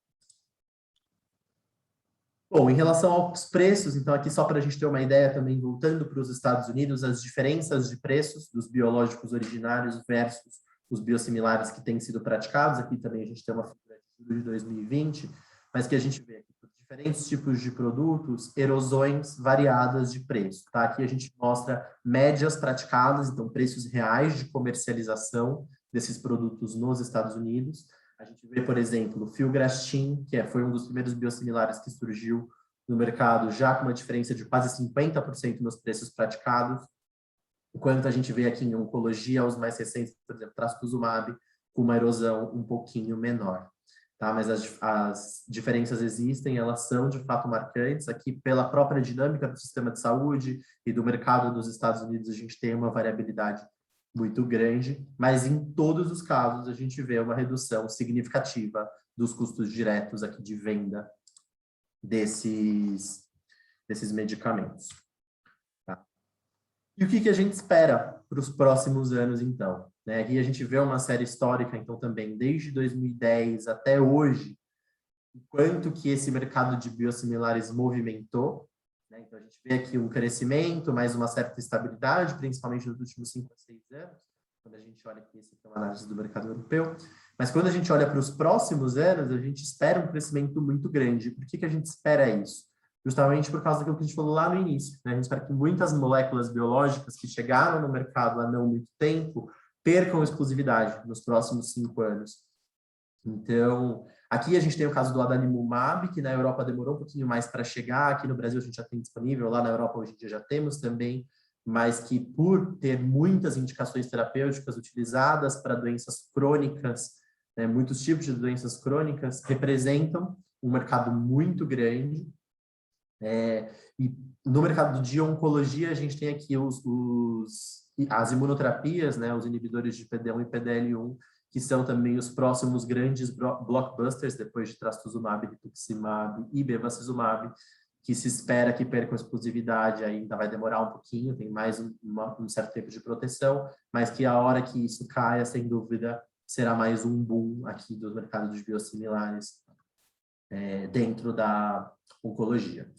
Bom, em relação aos preços, então aqui só para a gente ter uma ideia também, voltando para os Estados Unidos, as diferenças de preços dos biológicos originários versus os biosimilares que têm sido praticados. Aqui também a gente tem uma figura de 2020, mas que a gente vê aqui, por diferentes tipos de produtos, erosões variadas de preço. Tá? Aqui a gente mostra médias praticadas, então preços reais de comercialização desses produtos nos Estados Unidos. A gente vê, por exemplo, o filgrastim, que foi um dos primeiros biosimilares que surgiu no mercado, já com uma diferença de quase 50% nos preços praticados, enquanto a gente vê aqui em oncologia, os mais recentes, por exemplo, trastuzumab, com uma erosão um pouquinho menor. Tá? Mas as diferenças existem, elas são de fato marcantes. Aqui, pela própria dinâmica do sistema de saúde e do mercado dos Estados Unidos, a gente tem uma variabilidade muito grande, mas em todos os casos a gente vê uma redução significativa dos custos diretos aqui de venda desses medicamentos. Tá? E o que a gente espera para os próximos anos, então? Né? Aqui a gente vê uma série histórica, então, também, desde 2010 até hoje, o quanto que esse mercado de biosimilares movimentou. Né? Então, a gente vê aqui um crescimento, mais uma certa estabilidade, principalmente nos últimos 5 a 6 anos, quando a gente olha aqui, essa é uma análise do mercado europeu. Mas quando a gente olha para os próximos anos, a gente espera um crescimento muito grande. Por que a gente espera isso? Justamente por causa daquilo que a gente falou lá no início. Né? A gente espera que muitas moléculas biológicas que chegaram no mercado há não muito tempo percam exclusividade nos próximos 5 anos. Então, aqui a gente tem o caso do adalimumab, que na Europa demorou um pouquinho mais para chegar, aqui no Brasil a gente já tem disponível, lá na Europa hoje em dia já temos também, mas que por ter muitas indicações terapêuticas utilizadas para doenças crônicas, né, muitos tipos de doenças crônicas, representam um mercado muito grande. E no mercado de oncologia, a gente tem aqui as imunoterapias, né, os inibidores de PD-1 e PDL1, que são também os próximos grandes blockbusters, depois de trastuzumab, rituximab e bevacizumab, que se espera que percam exclusividade, ainda vai demorar um pouquinho, tem mais um certo tempo de proteção, mas que a hora que isso caia, sem dúvida, será mais um boom aqui dos mercados de biosimilares dentro da oncologia.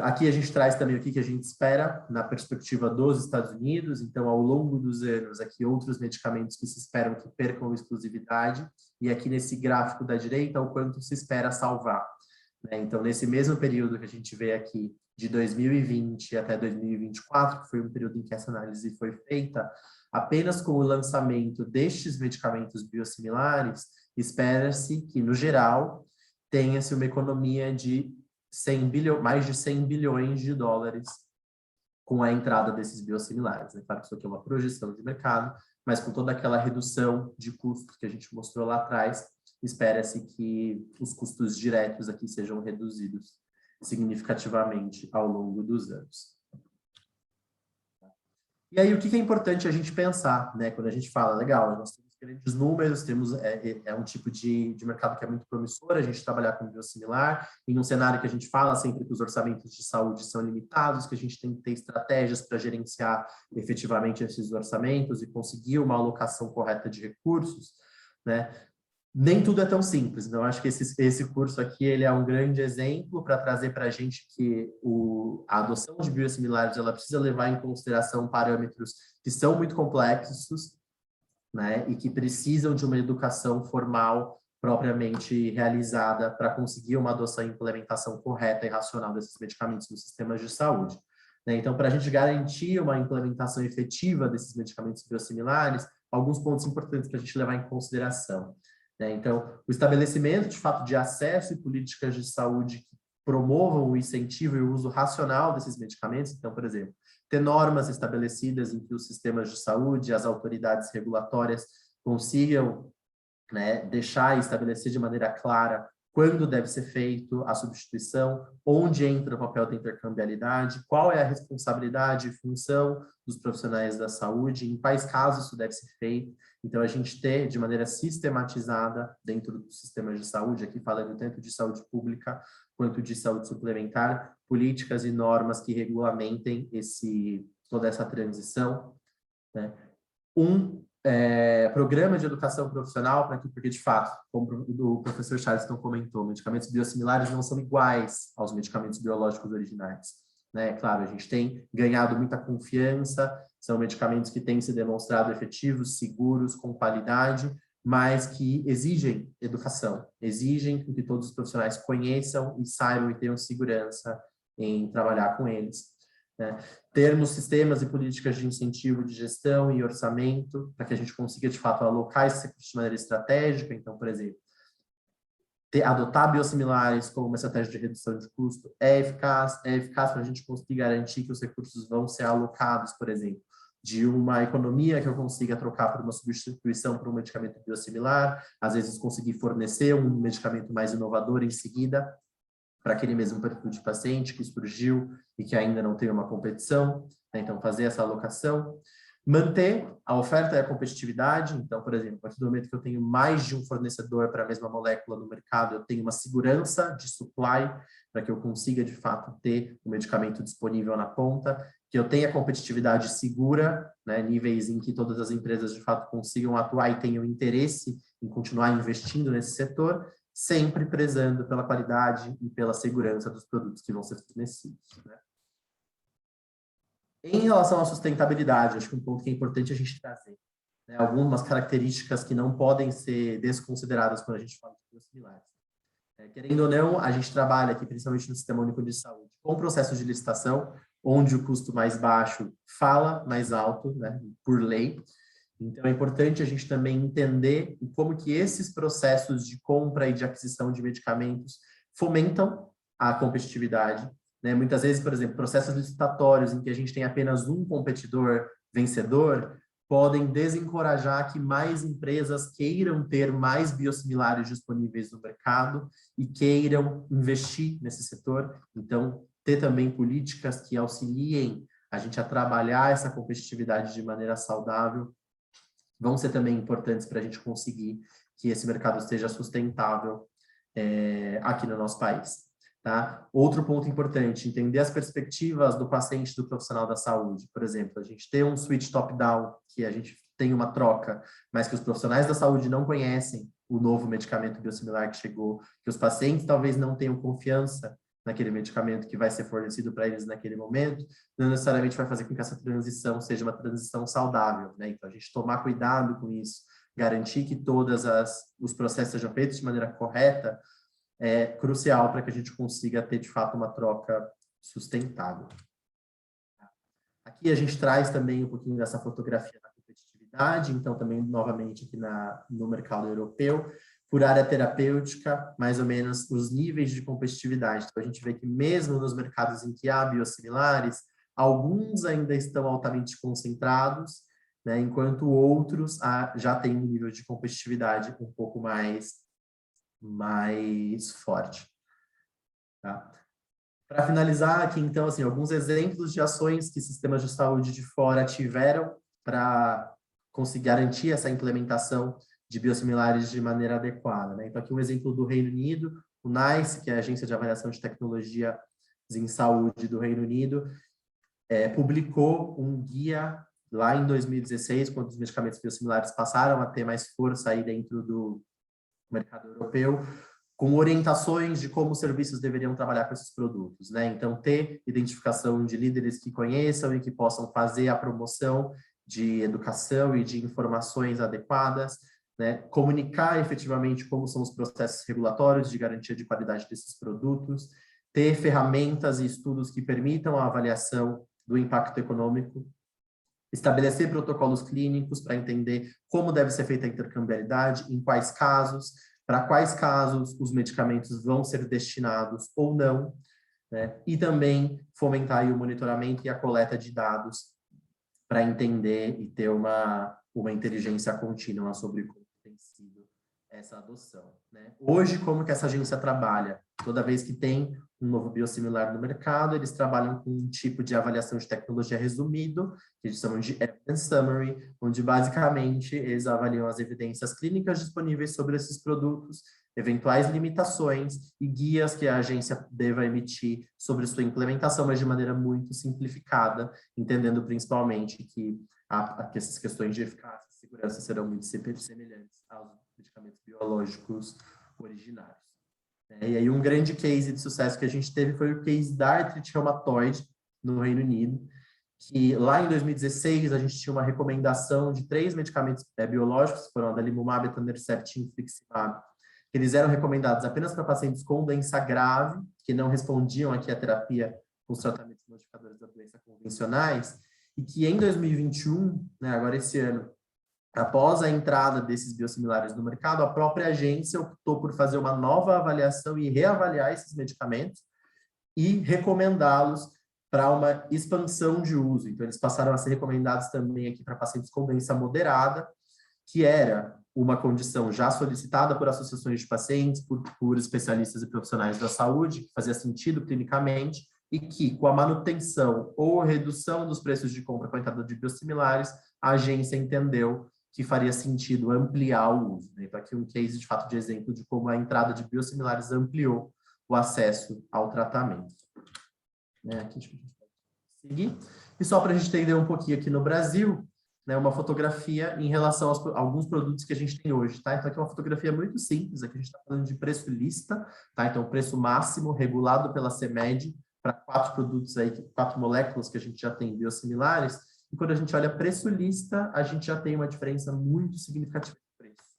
Aqui a gente traz também o que a gente espera na perspectiva dos Estados Unidos. Então, ao longo dos anos, aqui outros medicamentos que se esperam que percam exclusividade. E aqui nesse gráfico da direita, o quanto se espera salvar. Então, nesse mesmo período que a gente vê aqui, de 2020 até 2024, que foi um período em que essa análise foi feita, apenas com o lançamento destes medicamentos biosimilares, espera-se que, no geral, tenha-se uma economia de mais de 100 bilhões de dólares com a entrada desses biosimilares. Claro que isso aqui é uma projeção de mercado, mas com toda aquela redução de custos que a gente mostrou lá atrás, espera-se que os custos diretos aqui sejam reduzidos significativamente ao longo dos anos. E aí, o que é importante a gente pensar, né? Quando a gente fala, legal, nós temos grandes números, temos um tipo de mercado que é muito promissor, a gente trabalhar com biosimilar, em um cenário que a gente fala sempre que os orçamentos de saúde são limitados, que a gente tem que ter estratégias para gerenciar efetivamente esses orçamentos e conseguir uma alocação correta de recursos, né? Nem tudo é tão simples. Então, acho que esse curso aqui ele é um grande exemplo para trazer para a gente que a adoção de biosimilares ela precisa levar em consideração parâmetros que são muito complexos, né, e que precisam de uma educação formal propriamente realizada para conseguir uma adoção e implementação correta e racional desses medicamentos nos sistemas de saúde. Né? Então, para a gente garantir uma implementação efetiva desses medicamentos biosimilares, alguns pontos importantes para a gente levar em consideração. Então, o estabelecimento, de fato, de acesso e políticas de saúde que promovam o incentivo e o uso racional desses medicamentos. Então, por exemplo, ter normas estabelecidas em que os sistemas de saúde, as autoridades regulatórias consigam, né, deixar e estabelecer de maneira clara quando deve ser feito a substituição, onde entra o papel da intercambialidade, qual é a responsabilidade e função dos profissionais da saúde, em quais casos isso deve ser feito. Então, a gente ter de maneira sistematizada dentro do sistema de saúde, aqui falando tanto de saúde pública quanto de saúde suplementar, políticas e normas que regulamentem toda essa transição. Né? Programa de educação profissional, porque de fato, como o professor Charleston comentou, medicamentos biosimilares não são iguais aos medicamentos biológicos originais. Né? Claro, a gente tem ganhado muita confiança, são medicamentos que têm se demonstrado efetivos, seguros, com qualidade, mas que exigem educação, exigem que todos os profissionais conheçam e saibam e tenham segurança em trabalhar com eles, né? Termos sistemas e políticas de incentivo de gestão e orçamento para que a gente consiga, de fato, alocar esses recursos de maneira estratégica. Então, por exemplo, adotar biosimilares como uma estratégia de redução de custo é eficaz para a gente conseguir garantir que os recursos vão ser alocados, por exemplo, de uma economia que eu consiga trocar por uma substituição por um medicamento biosimilar, às vezes conseguir fornecer um medicamento mais inovador em seguida para aquele mesmo perfil de paciente que surgiu e que ainda não tem uma competição, né? Então, fazer essa alocação. Manter a oferta e a competitividade. Então, por exemplo, a partir do momento que eu tenho mais de um fornecedor para a mesma molécula no mercado, eu tenho uma segurança de supply para que eu consiga, de fato, ter o medicamento disponível na ponta, que eu tenha competitividade segura, né, níveis em que todas as empresas, de fato, consigam atuar e tenham interesse em continuar investindo nesse setor, sempre prezando pela qualidade e pela segurança dos produtos que vão ser fornecidos, né? Em relação à sustentabilidade, acho que um ponto que é importante a gente trazer, né, algumas características que não podem ser desconsideradas quando a gente fala de biosimilares. Querendo ou não, a gente trabalha aqui, principalmente no Sistema Único de Saúde, com processos de licitação, onde o custo mais baixo fala mais alto, né, por lei. Então, é importante a gente também entender como que esses processos de compra e de aquisição de medicamentos fomentam a competitividade, né? Muitas vezes, por exemplo, processos licitatórios em que a gente tem apenas um competidor vencedor podem desencorajar que mais empresas queiram ter mais biosimilares disponíveis no mercado e queiram investir nesse setor. Então, ter também políticas que auxiliem a gente a trabalhar essa competitividade de maneira saudável vão ser também importantes para a gente conseguir que esse mercado esteja sustentável aqui no nosso país. Tá? Outro ponto importante, entender as perspectivas do paciente e do profissional da saúde. Por exemplo, a gente tem um switch top-down, que a gente tem uma troca, mas que os profissionais da saúde não conhecem o novo medicamento biosimilar que chegou, que os pacientes talvez não tenham confiança naquele medicamento que vai ser fornecido para eles naquele momento, não necessariamente vai fazer com que essa transição seja uma transição saudável, né? Então, a gente tomar cuidado com isso, garantir que todos os processos sejam feitos de maneira correta, é crucial para que a gente consiga ter, de fato, uma troca sustentável. Aqui a gente traz também um pouquinho dessa fotografia da competitividade, então também, novamente, aqui no mercado europeu, por área terapêutica, mais ou menos os níveis de competitividade. Então, a gente vê que mesmo nos mercados em que há biosimilares, alguns ainda estão altamente concentrados, né, enquanto outros já têm um nível de competitividade um pouco mais forte. Tá? Para finalizar aqui, então, assim, alguns exemplos de ações que sistemas de saúde de fora tiveram para conseguir garantir essa implementação de biosimilares de maneira adequada, né? Então, aqui um exemplo do Reino Unido, o NICE, que é a Agência de Avaliação de Tecnologias em Saúde do Reino Unido, publicou um guia lá em 2016, quando os medicamentos biosimilares passaram a ter mais força aí dentro do mercado europeu, com orientações de como os serviços deveriam trabalhar com esses produtos, né? Então, ter identificação de líderes que conheçam e que possam fazer a promoção de educação e de informações adequadas, né? Comunicar efetivamente como são os processos regulatórios de garantia de qualidade desses produtos, ter ferramentas e estudos que permitam a avaliação do impacto econômico, estabelecer protocolos clínicos para entender como deve ser feita a intercambiabilidade, em quais casos, para quais casos os medicamentos vão ser destinados ou não, né? E também fomentar aí o monitoramento e a coleta de dados para entender e ter uma inteligência contínua sobre como tem sido essa adoção, né? Hoje, como que essa agência trabalha? Toda vez que tem um novo biosimilar no mercado, eles trabalham com um tipo de avaliação de tecnologia resumido, que eles chamam de Evidence Summary, onde basicamente eles avaliam as evidências clínicas disponíveis sobre esses produtos, eventuais limitações e guias que a agência deva emitir sobre sua implementação, mas de maneira muito simplificada, entendendo principalmente que essas questões de eficácia e segurança serão muito semelhantes aos medicamentos biológicos originários. E aí um grande case de sucesso que a gente teve foi o case da artrite reumatoide no Reino Unido, que lá em 2016 a gente tinha uma recomendação de 3 medicamentos biológicos, que foram a adalimumab, etanercept e infliximab, que eles eram recomendados apenas para pacientes com doença grave, que não respondiam aqui à terapia com os tratamentos modificadores da doença convencionais, e que em 2021, né, agora esse ano, após a entrada desses biosimilares no mercado, a própria agência optou por fazer uma nova avaliação e reavaliar esses medicamentos e recomendá-los para uma expansão de uso. Então, eles passaram a ser recomendados também aqui para pacientes com doença moderada, que era uma condição já solicitada por associações de pacientes, por especialistas e profissionais da saúde, que fazia sentido clinicamente, e que, com a manutenção ou redução dos preços de compra com a entrada de biosimilares, a agência entendeu que faria sentido ampliar o uso. Então, aqui um case, de fato, de exemplo de como a entrada de biosimilares ampliou o acesso ao tratamento. Aqui a gente pode seguir. E só para a gente entender um pouquinho aqui no Brasil, né, uma fotografia em relação a alguns produtos que a gente tem hoje, tá? Então, aqui é uma fotografia muito simples, aqui a gente está falando de preço lista, tá? Então, preço máximo regulado pela CMED para 4 produtos aí, 4 moléculas que a gente já tem biosimilares, e quando a gente olha preço lista, a gente já tem uma diferença muito significativa de preço.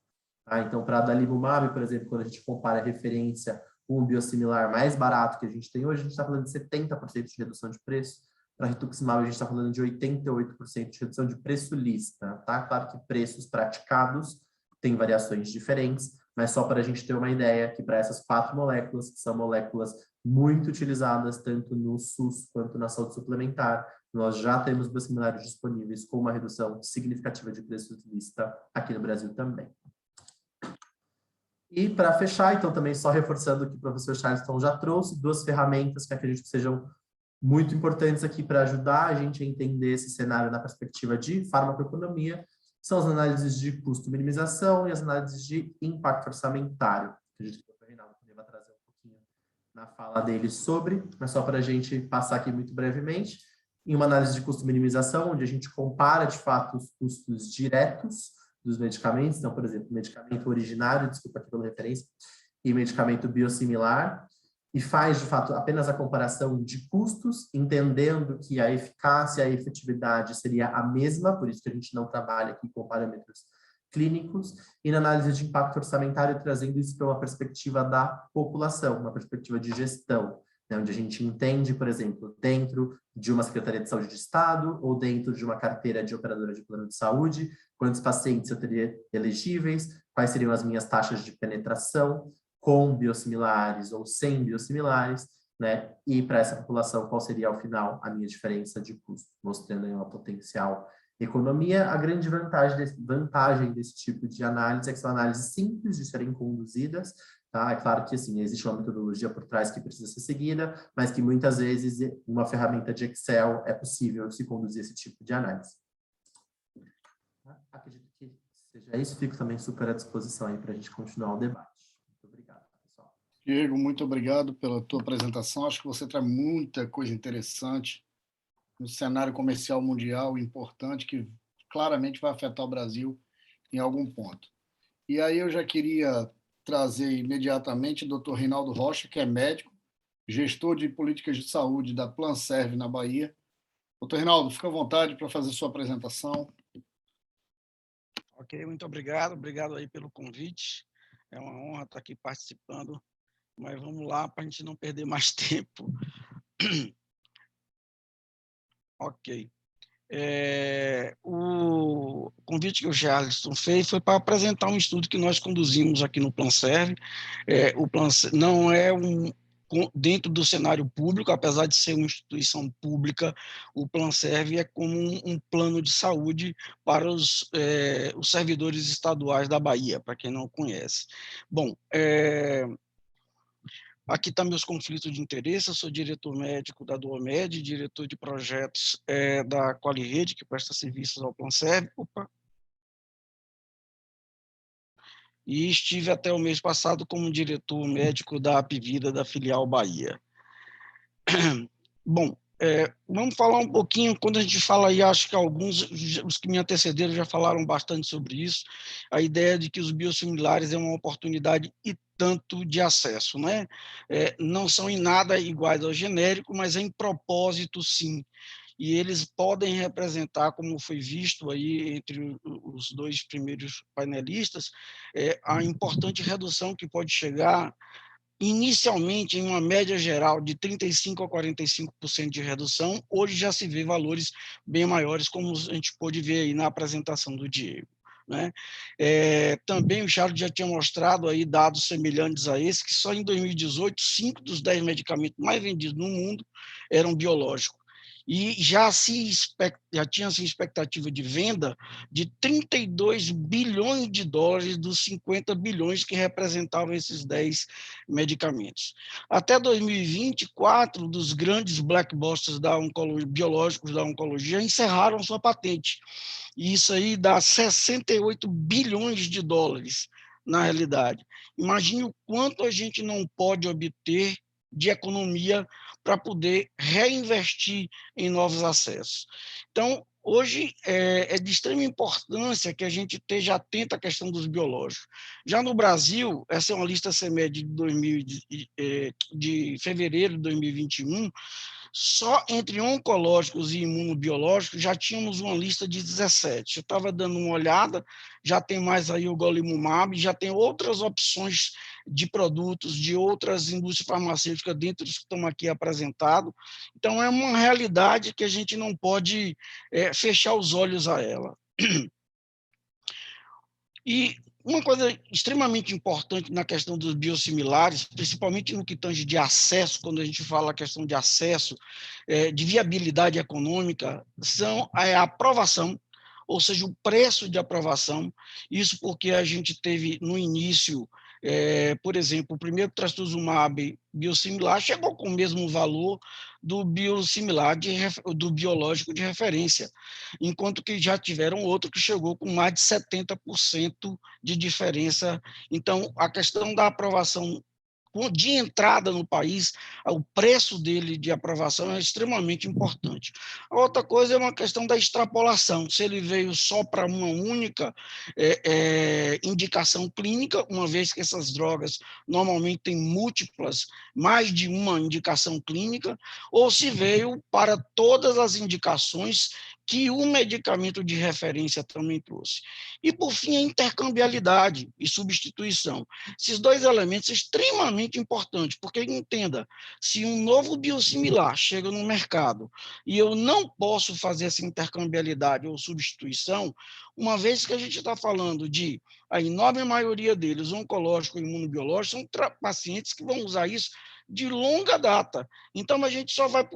Tá? Então, para a adalimumab, por exemplo, quando a gente compara a referência com o biosimilar mais barato que a gente tem hoje, a gente está falando de 70% de redução de preço. Para rituximab, a gente está falando de 88% de redução de preço lista. Tá? Claro que preços praticados têm variações diferentes, mas só para a gente ter uma ideia que para essas 4 moléculas, que são moléculas muito utilizadas tanto no SUS quanto na saúde suplementar, nós já temos biosimilares disponíveis com uma redução significativa de preço lista aqui no Brasil também. E para fechar, então também só reforçando que o professor Charleston já trouxe 2 ferramentas que acredito que sejam muito importantes aqui para ajudar a gente a entender esse cenário na perspectiva de farmacoeconomia, são as análises de custo-minimização e as análises de impacto orçamentário. Acredito que o Dr. Reinaldo também vai trazer um pouquinho na fala dele sobre, mas só para a gente passar aqui muito brevemente, em uma análise de custo-minimização, onde a gente compara, de fato, os custos diretos dos medicamentos, então, por exemplo, medicamento originário, desculpa aqui pela referência, e medicamento biosimilar, e faz, de fato, apenas a comparação de custos, entendendo que a eficácia e a efetividade seria a mesma, por isso que a gente não trabalha aqui com parâmetros clínicos, e na análise de impacto orçamentário, trazendo isso para uma perspectiva da população, uma perspectiva de gestão, né, onde a gente entende, por exemplo, dentro de uma Secretaria de Saúde de Estado ou dentro de uma carteira de operadora de plano de saúde, quantos pacientes eu teria elegíveis, quais seriam as minhas taxas de penetração, com biosimilares ou sem biosimilares, né? E para essa população, qual seria, ao final, a minha diferença de custo, mostrando aí uma potencial economia. A grande vantagem desse tipo de análise é que são análises simples de serem conduzidas, tá? É claro que, assim, existe uma metodologia por trás que precisa ser seguida, mas que muitas vezes uma ferramenta de Excel é possível se conduzir esse tipo de análise. Acredito que seja isso, fico também super à disposição aí para a gente continuar o debate. Diego, muito obrigado pela tua apresentação. Acho que você traz muita coisa interessante no cenário comercial mundial, importante, que claramente vai afetar o Brasil em algum ponto. E aí eu já queria trazer imediatamente o Dr. Reinaldo Rocha, que é médico, gestor de políticas de saúde da Planserv na Bahia. Dr. Reinaldo, fica à vontade para fazer sua apresentação. Ok, muito obrigado. Obrigado aí pelo convite. É uma honra estar aqui participando. Mas vamos lá, para a gente não perder mais tempo. Ok. O convite que o Charleston fez foi para apresentar um estudo que nós conduzimos aqui no Planserv. O Planserv não é dentro do cenário público, apesar de ser uma instituição pública, o Planserv é como um plano de saúde para os servidores estaduais da Bahia, para quem não conhece. Bom, aqui estão meus conflitos de interesse. Eu sou diretor médico da Duomed, diretor de projetos da QualiRede, que presta serviços ao Planserv. E estive até o mês passado como diretor médico da Apvida, da filial Bahia. Bom, vamos falar um pouquinho, quando a gente fala aí, acho que alguns, os que me antecederam já falaram bastante sobre isso, a ideia de que os biosimilares é uma oportunidade e tanto de acesso, né? Não são em nada iguais ao genérico, mas em propósito, sim. e eles podem representar, como foi visto aí entre os dois primeiros panelistas, a importante redução que pode chegar inicialmente em uma média geral de 35% a 45% de redução. Hoje já se vê valores bem maiores, como a gente pôde ver aí na apresentação do Diego, né? Também o Charles já tinha mostrado aí dados semelhantes a esse, que só em 2018, 5 dos 10 medicamentos mais vendidos no mundo eram biológicos. E já tinha-se expectativa de venda de 32 bilhões de dólares dos 50 bilhões que representavam esses 10 medicamentos. Até 2020, 4 dos grandes blockbusters biológicos da oncologia encerraram sua patente. E isso aí dá 68 bilhões de dólares, na realidade. Imagine o quanto a gente não pode obter de economia para poder reinvestir em novos acessos. Então, hoje é de extrema importância que a gente esteja atento à questão dos biológicos. Já no Brasil, essa é uma lista CEMED de fevereiro de 2021, só entre oncológicos e imunobiológicos já tínhamos uma lista de 17. Eu estava dando uma olhada, já tem mais aí o golimumab, já tem outras opções de produtos de outras indústrias farmacêuticas dentro dos que estão aqui apresentados. Então, é uma realidade que a gente não pode fechar os olhos a ela. E uma coisa extremamente importante na questão dos biosimilares, principalmente no que tange de acesso, quando a gente fala a questão de acesso, de viabilidade econômica, são a aprovação, ou seja, o preço de aprovação. Isso porque a gente teve no início, por exemplo, o primeiro trastuzumab biosimilar chegou com o mesmo valor do biosimilar do biológico de referência, enquanto que já tiveram outro que chegou com mais de 70% de diferença. Então, a questão da aprovação de entrada no país, o preço dele de aprovação é extremamente importante. A outra coisa é uma questão da extrapolação, se ele veio só para uma única indicação clínica, uma vez que essas drogas normalmente têm múltiplas, mais de uma indicação clínica, ou se veio para todas as indicações que o medicamento de referência também trouxe. E, por fim, a intercambiabilidade e substituição. Esses dois elementos são extremamente importantes, porque, entenda, se um novo biosimilar chega no mercado e eu não posso fazer essa intercambiabilidade ou substituição, uma vez que a gente está falando de, a enorme maioria deles, oncológico e imunobiológico, são pacientes que vão usar isso de longa data. Então, a gente só vai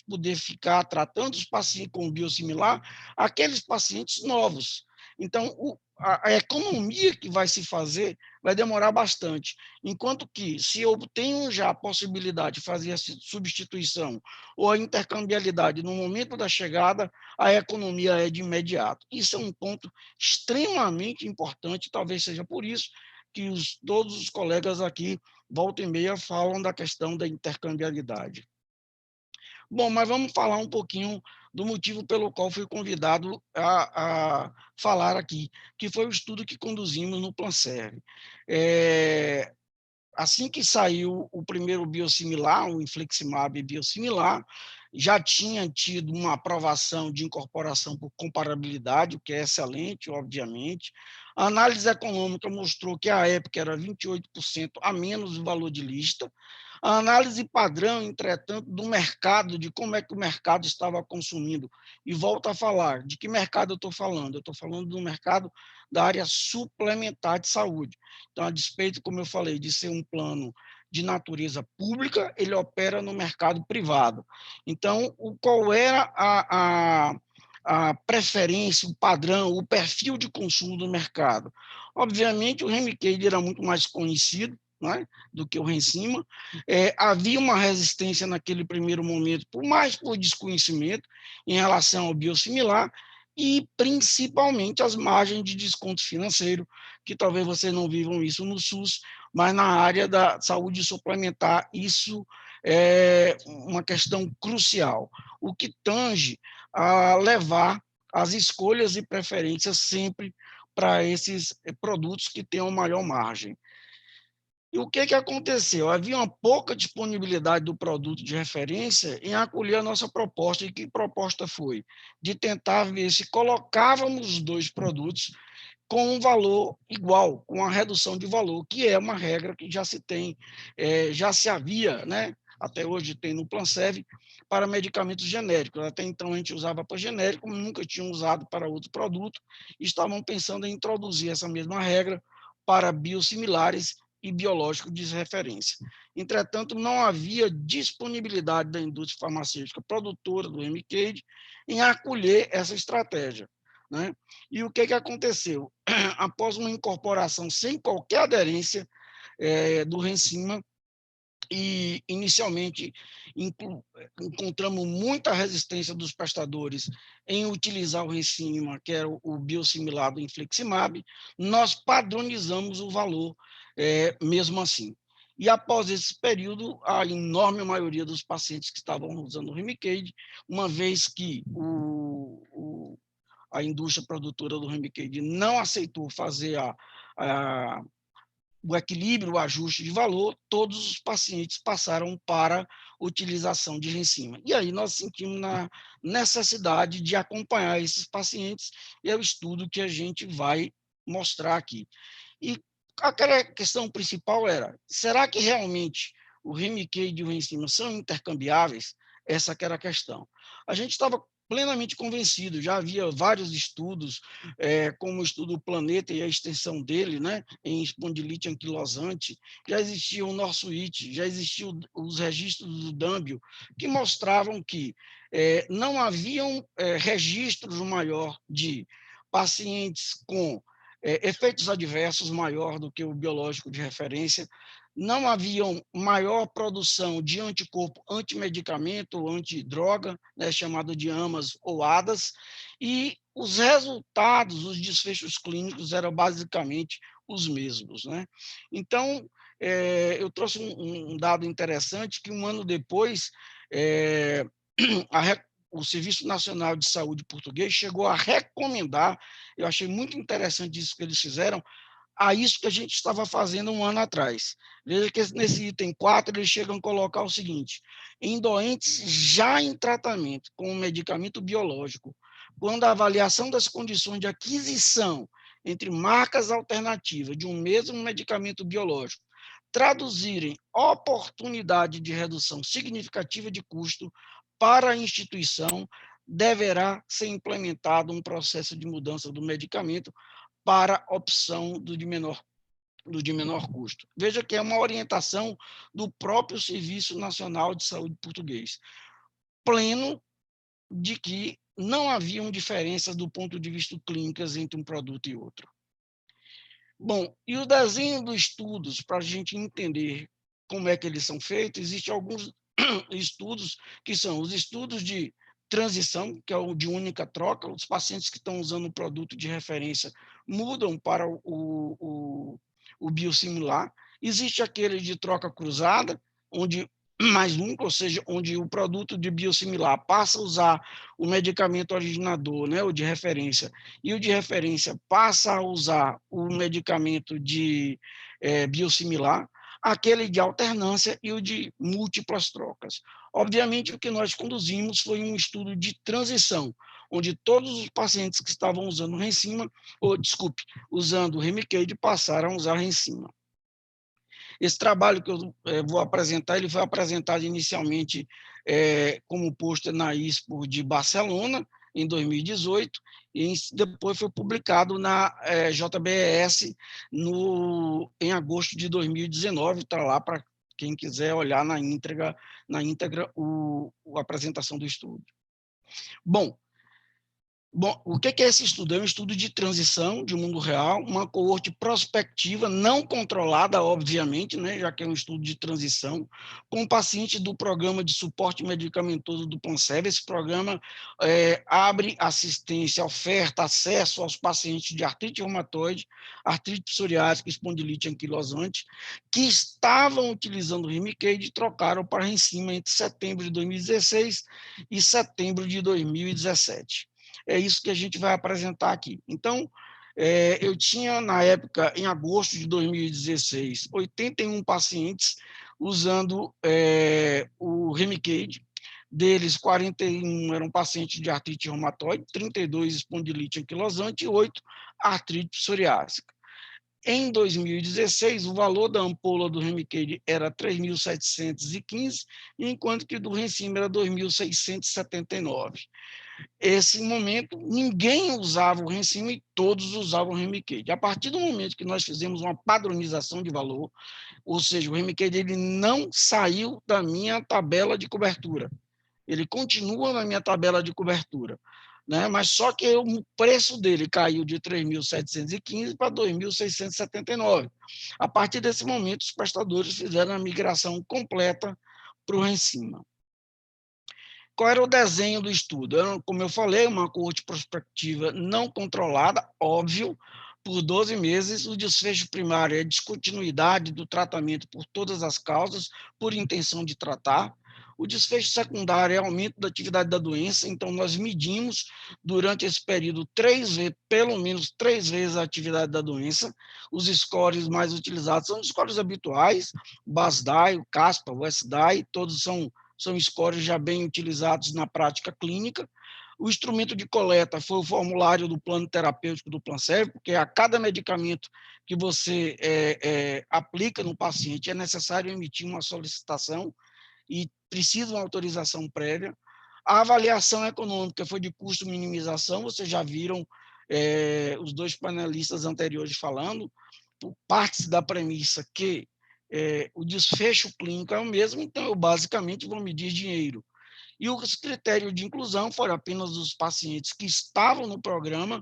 poder ficar tratando os pacientes com biosimilar, aqueles pacientes novos. Então, a economia que vai se fazer vai demorar bastante. Enquanto que, se eu tenho já a possibilidade de fazer a substituição ou a intercambiabilidade no momento da chegada, a economia é de imediato. Isso é um ponto extremamente importante, talvez seja por isso que todos os colegas aqui, volta e meia, falam da questão da intercambiabilidade. Bom, mas vamos falar um pouquinho do motivo pelo qual fui convidado a falar aqui, que foi o estudo que conduzimos no PlanServe. Assim que saiu o primeiro biosimilar, o infliximab biosimilar, já tinha tido uma aprovação de incorporação por comparabilidade, o que é excelente, obviamente. A análise econômica mostrou que à época era 28% a menos o valor de lista. A análise padrão, entretanto, do mercado, de como é que o mercado estava consumindo. E volto a falar, de que mercado eu estou falando? Eu estou falando do mercado da área suplementar de saúde. Então, a despeito, como eu falei, de ser um plano de natureza pública, ele opera no mercado privado. Então, qual era a preferência, o padrão, o perfil de consumo do mercado? Obviamente, o Remicade era muito mais conhecido, né, do que o Rencima. Havia uma resistência naquele primeiro momento, por desconhecimento em relação ao biosimilar, e principalmente as margens de desconto financeiro, que talvez vocês não vivam isso no SUS, mas na área da saúde suplementar, isso é uma questão crucial, o que tange a levar as escolhas e preferências sempre para esses produtos que tenham maior margem. E o que aconteceu? Havia uma pouca disponibilidade do produto de referência em acolher a nossa proposta. E que proposta foi? De tentar ver se colocávamos os dois produtos com um valor igual, com a redução de valor, que é uma regra que já se tem, já se havia, né? Até hoje tem no Planserv, para medicamentos genéricos. Até então a gente usava para genérico, nunca tinham usado para outro produto, e estavam pensando em introduzir essa mesma regra para biosimilares e biológicos de referência. Entretanto, não havia disponibilidade da indústria farmacêutica produtora do Remicade em acolher essa estratégia, né? E o que aconteceu? Após uma incorporação sem qualquer aderência do Rencima, e inicialmente encontramos muita resistência dos prestadores em utilizar o Rencima, que era o biossimilado Infliximab, nós padronizamos o valor mesmo assim. E após esse período, a enorme maioria dos pacientes que estavam usando o Remicade, uma vez que a indústria produtora do Remicade não aceitou fazer o equilíbrio, o ajuste de valor, todos os pacientes passaram para utilização de Rencima. E aí nós sentimos na necessidade de acompanhar esses pacientes, e é o estudo que a gente vai mostrar aqui. E aquela questão principal era, será que realmente o Remicade e o Rencima são intercambiáveis? Essa que era a questão. A gente estava plenamente convencido, já havia vários estudos, como o estudo Planeta e a extensão dele, né, em espondilite anquilosante, já existia o Norsuite, já existiam os registros do Dâmbio, que mostravam que não haviam registros maior de pacientes com efeitos adversos maior do que o biológico de referência, não havia maior produção de anticorpo antimedicamento ou antidroga, né, chamado de AMAs ou ADAs, e os resultados, os desfechos clínicos eram basicamente os mesmos, né? Então, eu trouxe um dado interessante, que um ano depois, o Serviço Nacional de Saúde português chegou a recomendar, eu achei muito interessante isso que eles fizeram, a isso que a gente estava fazendo um ano atrás. Veja que nesse item 4, eles chegam a colocar o seguinte: em doentes já em tratamento com um medicamento biológico, quando a avaliação das condições de aquisição entre marcas alternativas de um mesmo medicamento biológico traduzirem oportunidade de redução significativa de custo para a instituição, deverá ser implementado um processo de mudança do medicamento para opção do de menor custo. Veja que é uma orientação do próprio Serviço Nacional de Saúde português, pleno de que não haviam diferenças do ponto de vista clínico entre um produto e outro. Bom, e o desenho dos estudos, para a gente entender como é que eles são feitos, existem alguns estudos que são os estudos de transição, que é o de única troca. Os pacientes que estão usando o produto de referência mudam para o biosimilar. Existe aquele de troca cruzada, onde mais nunca, ou seja, onde o produto de biosimilar passa a usar o medicamento originador, né, o de referência, e o de referência passa a usar o medicamento de biosimilar, aquele de alternância e o de múltiplas trocas. Obviamente, o que nós conduzimos foi um estudo de transição, onde todos os pacientes que estavam usando Rencima, usando o Remicade, passaram a usar Rencima. Esse trabalho que eu vou apresentar, ele foi apresentado inicialmente como pôster na ISPO de Barcelona, em 2018, e depois foi publicado na JBS em agosto de 2019, está lá para quem quiser olhar na íntegra a apresentação do estudo. Bom, o que é esse estudo? É um estudo de transição de mundo real, uma coorte prospectiva, não controlada, obviamente, né, já que é um estudo de transição, com pacientes do programa de suporte medicamentoso do Planserv. Esse programa abre assistência, oferta acesso aos pacientes de artrite reumatoide, artrite psoriásica e espondilite anquilosante, que estavam utilizando o Remicade e trocaram para Rencima entre setembro de 2016 e setembro de 2017. É isso que a gente vai apresentar aqui. Então, Eu tinha, na época, em agosto de 2016, 81 pacientes usando o Remicade. Deles, 41 eram pacientes de artrite reumatoide, 32 espondilite anquilosante e 8 artrite psoriásica. Em 2016, o valor da ampola do Remicade era 3.715, enquanto que do Rencima era 2.679. Esse momento, ninguém usava o Rencima e todos usavam o Remicade. A partir do momento que nós fizemos uma padronização de valor, ou seja, o Remicade ele não saiu da minha tabela de cobertura. Ele continua na minha tabela de cobertura, né? Mas só que o preço dele caiu de 3.715 para 2.679. A partir desse momento, os prestadores fizeram a migração completa para o Rencima. Qual era o desenho do estudo? Era, como eu falei, uma coorte prospectiva não controlada, óbvio, por 12 meses. O desfecho primário é descontinuidade do tratamento por todas as causas, por intenção de tratar. O desfecho secundário é aumento da atividade da doença, então nós medimos durante esse período pelo menos 3 vezes a atividade da doença. Os scores mais utilizados são os scores habituais, o BASDAI, o CASPA, o SDAI, todos são scores já bem utilizados na prática clínica. O instrumento de coleta foi o formulário do plano terapêutico do Planserv, porque a cada medicamento que você aplica no paciente é necessário emitir uma solicitação e precisa de uma autorização prévia. A avaliação econômica foi de custo-minimização, vocês já viram os dois panelistas anteriores falando, parte da premissa que o desfecho clínico é o mesmo, então eu basicamente vou medir dinheiro. E os critérios de inclusão foram apenas os pacientes que estavam no programa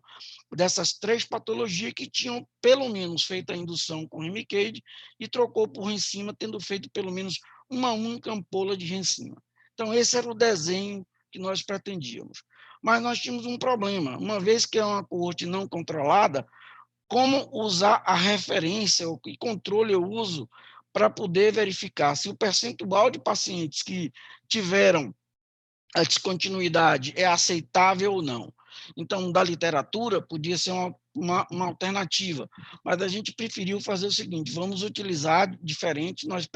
dessas 3 patologias que tinham pelo menos feito a indução com Remicade e trocou por Rencima, tendo feito pelo menos uma única ampola de Rencima. Então, esse era o desenho que nós pretendíamos. Mas nós tínhamos um problema. Uma vez que é uma coorte não controlada, como usar a referência, o que controle eu uso para poder verificar se o percentual de pacientes que tiveram a descontinuidade é aceitável ou não. Então, da literatura, podia ser uma alternativa, mas a gente preferiu fazer o seguinte, vamos utilizar diferente, nós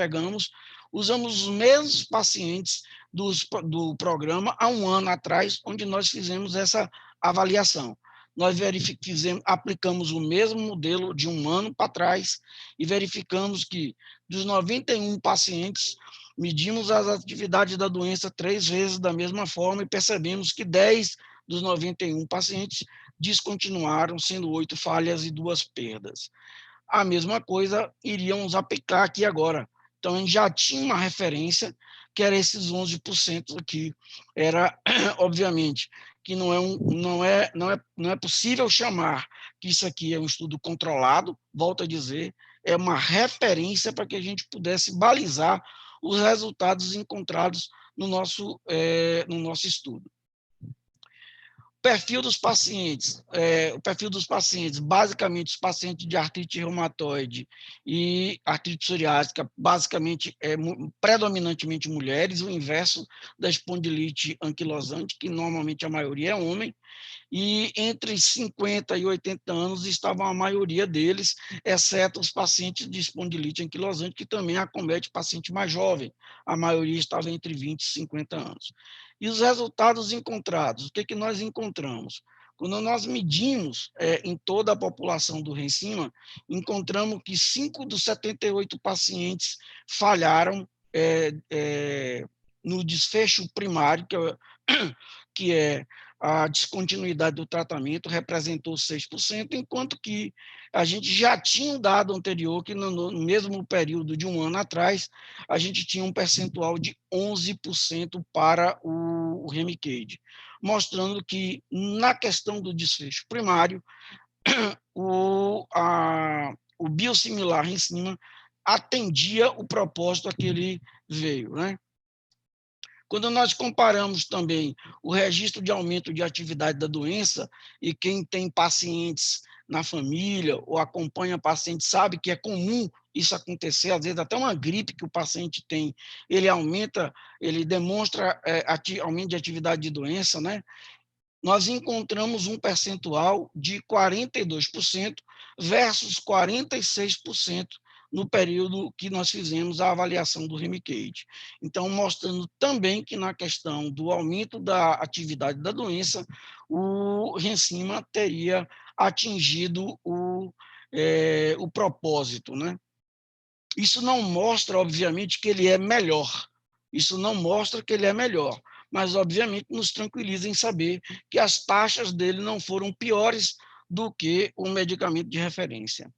usamos os mesmos pacientes do programa há um ano atrás, onde nós fizemos essa avaliação. Nós aplicamos o mesmo modelo de um ano para trás e verificamos que dos 91 pacientes, medimos as atividades da doença 3 vezes da mesma forma e percebemos que 10 dos 91 pacientes descontinuaram, sendo 8 falhas e 2 perdas. A mesma coisa iríamos aplicar aqui agora. Então, a gente já tinha uma referência, que era esses 11% aqui. Era, obviamente, que não é possível chamar que isso aqui é um estudo controlado, volto a dizer, é uma referência para que a gente pudesse balizar os resultados encontrados no nosso estudo. Perfil dos pacientes, basicamente, os pacientes de artrite reumatoide e artrite psoriásica, basicamente, predominantemente mulheres, o inverso da espondilite anquilosante, que normalmente a maioria é homem, e entre 50 e 80 anos estavam a maioria deles, exceto os pacientes de espondilite anquilosante, que também acomete paciente mais jovem, a maioria estava entre 20 e 50 anos. E os resultados encontrados, o que nós encontramos? Quando nós medimos em toda a população do Rencima, encontramos que 5 dos 78 pacientes falharam no desfecho primário, que é a descontinuidade do tratamento, representou 6%, enquanto que a gente já tinha um dado anterior, que no mesmo período de um ano atrás, a gente tinha um percentual de 11% para o Remicade, mostrando que, na questão do desfecho primário, o biosimilar em cima atendia o propósito a que ele veio, né? Quando nós comparamos também o registro de aumento de atividade da doença, e quem tem pacientes na família ou acompanha pacientes sabe que é comum isso acontecer, às vezes até uma gripe que o paciente tem, ele demonstra aumento de atividade de doença, né? nós encontramos um percentual de 42% versus 46% no período que nós fizemos a avaliação do Remicade. Então, mostrando também que na questão do aumento da atividade da doença, o Rencima teria atingido o propósito, né? Isso não mostra, obviamente, que ele é melhor. Isso não mostra que ele é melhor, mas, obviamente, nos tranquiliza em saber que as taxas dele não foram piores do que o medicamento de referência.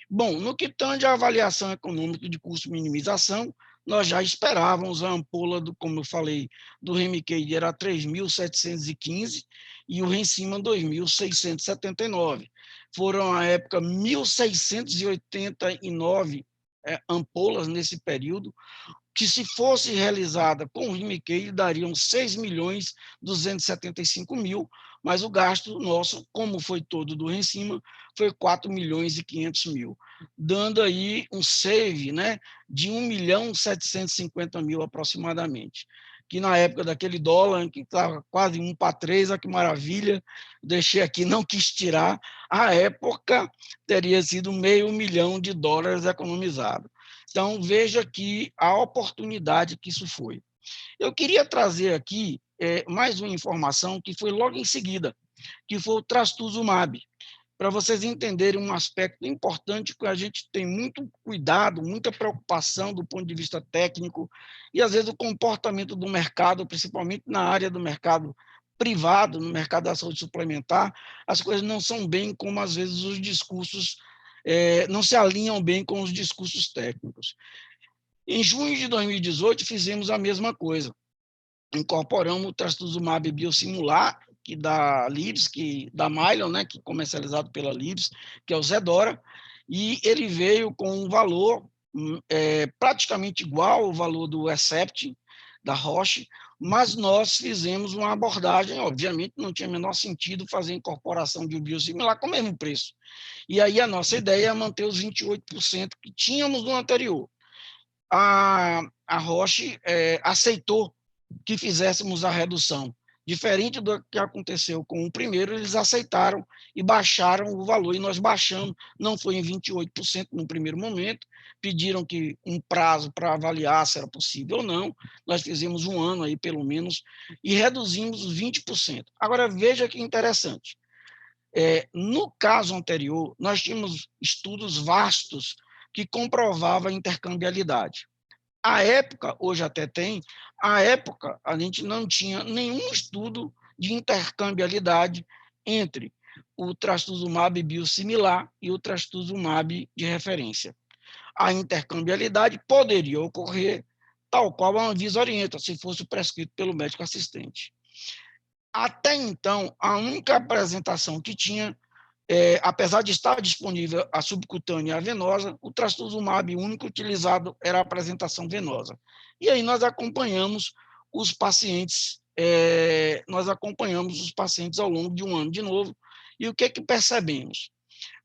Bom, no que tange à avaliação econômica de custo-minimização, nós já esperávamos a ampola, como eu falei, do Remicade era 3.715 e o Rencima 2.679. Foram, à época, 1.689 ampolas nesse período, que se fosse realizada com o Remicade, dariam 6.275.000, mas o gasto nosso, como foi todo do Rencima, foi 4.500.000, dando aí um save, né, de 1.750.000 aproximadamente, que na época daquele dólar, que estava quase 1:3, que maravilha, deixei aqui, não quis tirar, à época teria sido $500 milhão economizado. Então, veja aqui a oportunidade que isso foi. Eu queria trazer aqui mais uma informação que foi logo em seguida, que foi o trastuzumab, para vocês entenderem um aspecto importante que a gente tem muito cuidado, muita preocupação do ponto de vista técnico e, às vezes, o comportamento do mercado, principalmente na área do mercado privado, no mercado da saúde suplementar, as coisas não são bem como, às vezes, os discursos não se alinham bem com os discursos técnicos. Em junho de 2018, fizemos a mesma coisa. Incorporamos o trastuzumab biosimilar, que da Libs, da Mylan, né, que é comercializado pela Libs, que é o Zedora, e ele veio com um valor praticamente igual ao valor do Herceptin, da Roche, mas nós fizemos uma abordagem, obviamente não tinha o menor sentido fazer incorporação de um biosimilar com o mesmo preço. E aí a nossa ideia é manter os 28% que tínhamos no anterior. A Roche aceitou que fizéssemos a redução. Diferente do que aconteceu com o primeiro, eles aceitaram e baixaram o valor, e nós baixamos, não foi em 28% no primeiro momento, pediram que um prazo para avaliar se era possível ou não, nós fizemos 1 ano aí pelo menos, e reduzimos os 20%. Agora, veja que interessante, no caso anterior, nós tínhamos estudos vastos que comprovavam a intercambiabilidade. À época, hoje até tem, à época a gente não tinha nenhum estudo de intercambiabilidade entre o trastuzumab biosimilar e o trastuzumab de referência. A intercambiabilidade poderia ocorrer tal qual a Anvisa orienta, se fosse prescrito pelo médico assistente. Até então, a única apresentação que tinha, apesar de estar disponível a subcutânea e a venosa, o trastuzumab único utilizado era a apresentação venosa. E aí nós acompanhamos os pacientes, ao longo de 1 ano de novo, e o que percebemos?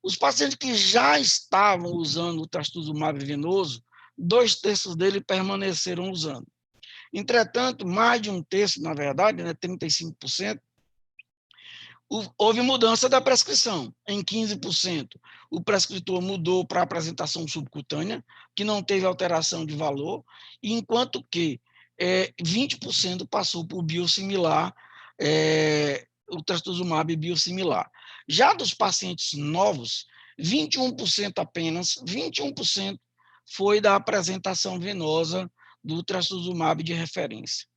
Os pacientes que já estavam usando o trastuzumab venoso, 2/3 dele permaneceram usando. Entretanto, mais de 1/3, na verdade, 35%, houve mudança da prescrição. Em 15%, o prescritor mudou para a apresentação subcutânea, que não teve alteração de valor, enquanto que 20% passou por biosimilar, o trastuzumab biosimilar. Já dos pacientes novos, 21% apenas, 21% foi da apresentação venosa do trastuzumab de referência.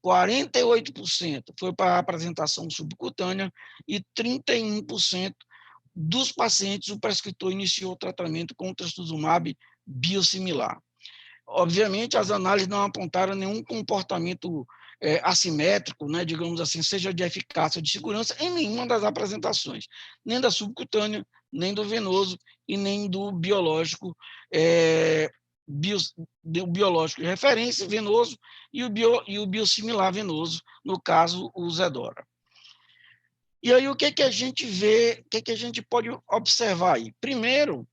48% foi para a apresentação subcutânea e 31% dos pacientes o prescritor iniciou o tratamento com o trastuzumab biosimilar. Obviamente, as análises não apontaram nenhum comportamento assimétrico, né, digamos assim, seja de eficácia ou de segurança, em nenhuma das apresentações, nem da subcutânea, nem do venoso e nem do biológico, biológico de referência venoso e o biosimilar venoso, no caso, o Zedora. E aí, o que a gente vê, o que a gente pode observar aí? Primeiro,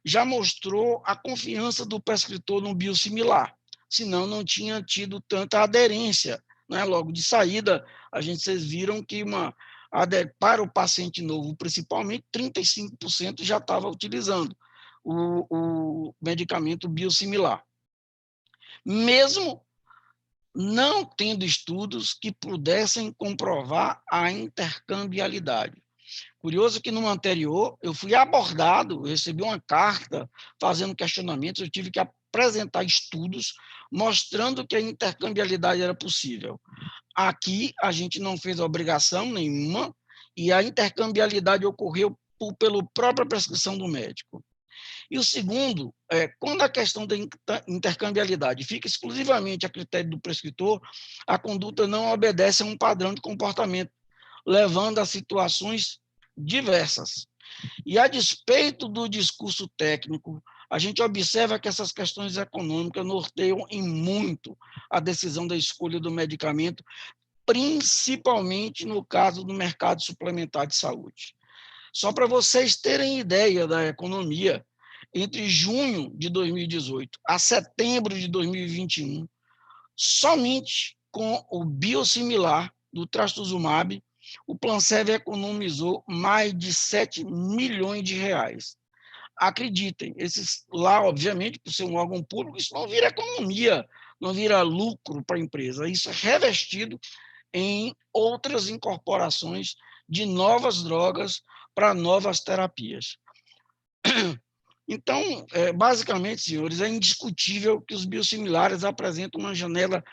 já mostrou a confiança do prescritor no biosimilar, senão não tinha tido tanta aderência, né? Logo de saída, vocês viram que para o paciente novo, principalmente, 35% já estava utilizando o medicamento biosimilar. Mesmo não tendo estudos que pudessem comprovar a intercambialidade. Curioso que no anterior eu fui abordado, eu recebi uma carta fazendo questionamentos, eu tive que apresentar estudos mostrando que a intercambialidade era possível. Aqui a gente não fez obrigação nenhuma e a intercambialidade ocorreu pela própria prescrição do médico. E o segundo, quando a questão da intercambialidade fica exclusivamente a critério do prescritor, a conduta não obedece a um padrão de comportamento, levando a situações diversas. E, a despeito do discurso técnico, a gente observa que essas questões econômicas norteiam em muito a decisão da escolha do medicamento, principalmente no caso do mercado suplementar de saúde. Só para vocês terem ideia da economia, entre junho de 2018 a setembro de 2021, somente com o biosimilar do trastuzumab, o Plancev economizou mais de 7 milhões de reais. Acreditem, esses lá, obviamente, por ser um órgão público, isso não vira economia, não vira lucro para a empresa, isso é revestido em outras incorporações de novas drogas para novas terapias. Então, basicamente, senhores, é indiscutível que os biosimilares apresentam uma janela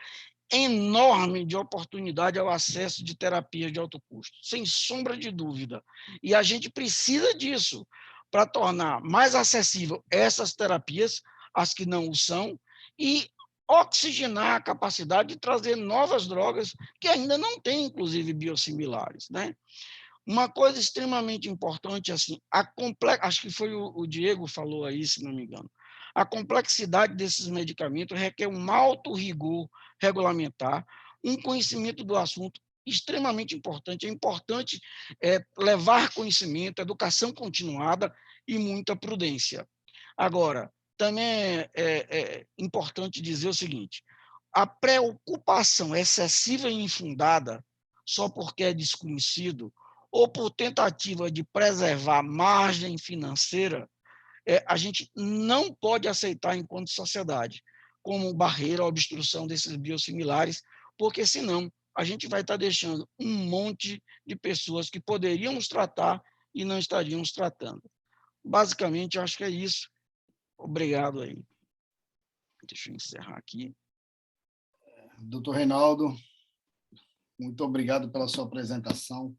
enorme de oportunidade ao acesso de terapias de alto custo, sem sombra de dúvida. E a gente precisa disso para tornar mais acessível essas terapias, as que não o são, e oxigenar a capacidade de trazer novas drogas que ainda não têm, inclusive, biosimilares, né? Uma coisa extremamente importante, assim, acho que foi o Diego falou aí, se não me engano, a complexidade desses medicamentos requer um alto rigor regulamentar, um conhecimento do assunto extremamente importante. É importante levar conhecimento, educação continuada e muita prudência. Agora, também é importante dizer o seguinte, a preocupação excessiva e infundada, só porque é desconhecido, ou por tentativa de preservar margem financeira, a gente não pode aceitar enquanto sociedade como barreira à obstrução desses biosimilares, porque senão a gente vai estar deixando um monte de pessoas que poderíamos tratar e não estaríamos tratando. Basicamente, eu acho que é isso. Obrigado aí. Deixa eu encerrar aqui. Doutor Reinaldo, muito obrigado pela sua apresentação.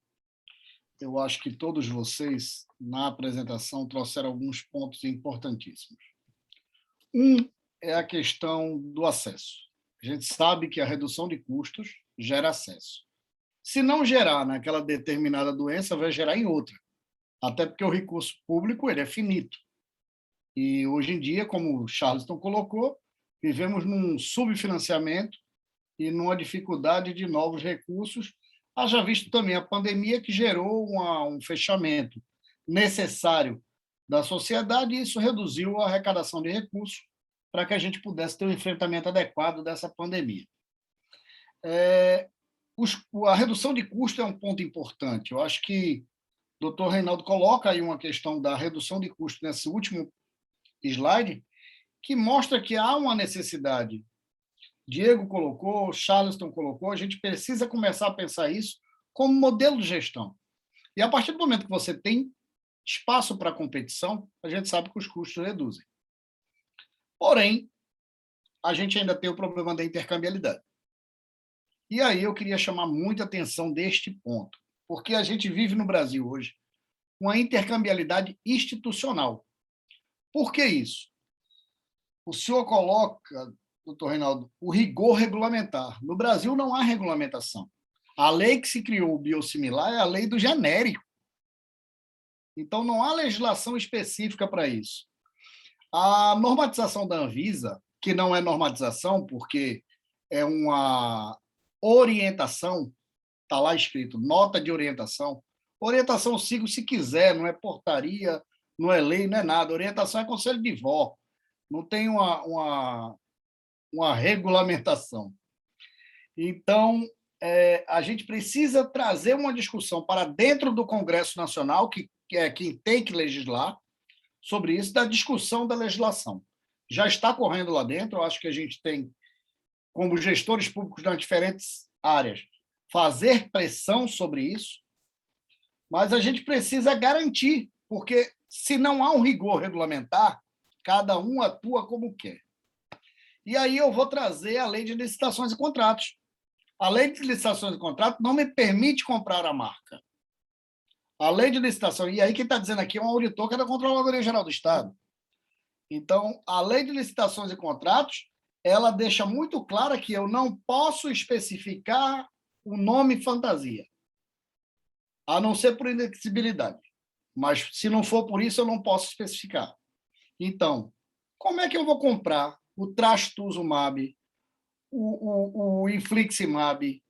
Eu acho que todos vocês, na apresentação, trouxeram alguns pontos importantíssimos. Um é a questão do acesso. A gente sabe que a redução de custos gera acesso. Se não gerar naquela determinada doença, vai gerar em outra. Até porque o recurso público ele é finito. E, hoje em dia, como o Charleston colocou, vivemos num subfinanciamento e numa dificuldade de novos recursos. Haja visto também a pandemia que gerou um fechamento necessário da sociedade e isso reduziu a arrecadação de recursos para que a gente pudesse ter um enfrentamento adequado dessa pandemia. A redução de custo é um ponto importante. Eu acho que o doutor Reinaldo coloca aí uma questão da redução de custo nesse último slide, que mostra que há uma necessidade. Diego colocou, Charleston colocou, a gente precisa começar a pensar isso como modelo de gestão. E a partir do momento que você tem espaço para competição, a gente sabe que os custos reduzem. Porém, a gente ainda tem o problema da intercambialidade. E aí eu queria chamar muita atenção deste ponto, porque a gente vive no Brasil hoje uma intercambialidade institucional. Por que isso? O senhor coloca, doutor Reinaldo, o rigor regulamentar. No Brasil não há regulamentação. A lei que se criou, o biosimilar, é a lei do genérico. Então, não há legislação específica para isso. A normatização da Anvisa, que não é normatização, porque é uma orientação, está lá escrito, nota de orientação. Orientação eu sigo se quiser, não é portaria, não é lei, não é nada. Orientação é conselho de vó. Não tem uma regulamentação. Então, a gente precisa trazer uma discussão para dentro do Congresso Nacional, que é quem tem que legislar, sobre isso, da discussão da legislação. Já está correndo lá dentro, eu acho que a gente tem, como gestores públicos nas diferentes áreas, fazer pressão sobre isso, mas a gente precisa garantir, porque se não há um rigor regulamentar, cada um atua como quer. E aí eu vou trazer a lei de licitações e contratos. A lei de licitações e contratos não me permite comprar a marca. A lei de licitação, e aí quem está dizendo aqui é um auditor que é da Controladoria Geral do Estado. Então, a lei de licitações e contratos, ela deixa muito clara que eu não posso especificar o nome fantasia, a não ser por indexabilidade. Mas, se não for por isso, eu não posso especificar. Então, como é que eu vou comprar o trastuzumab, o infliximab,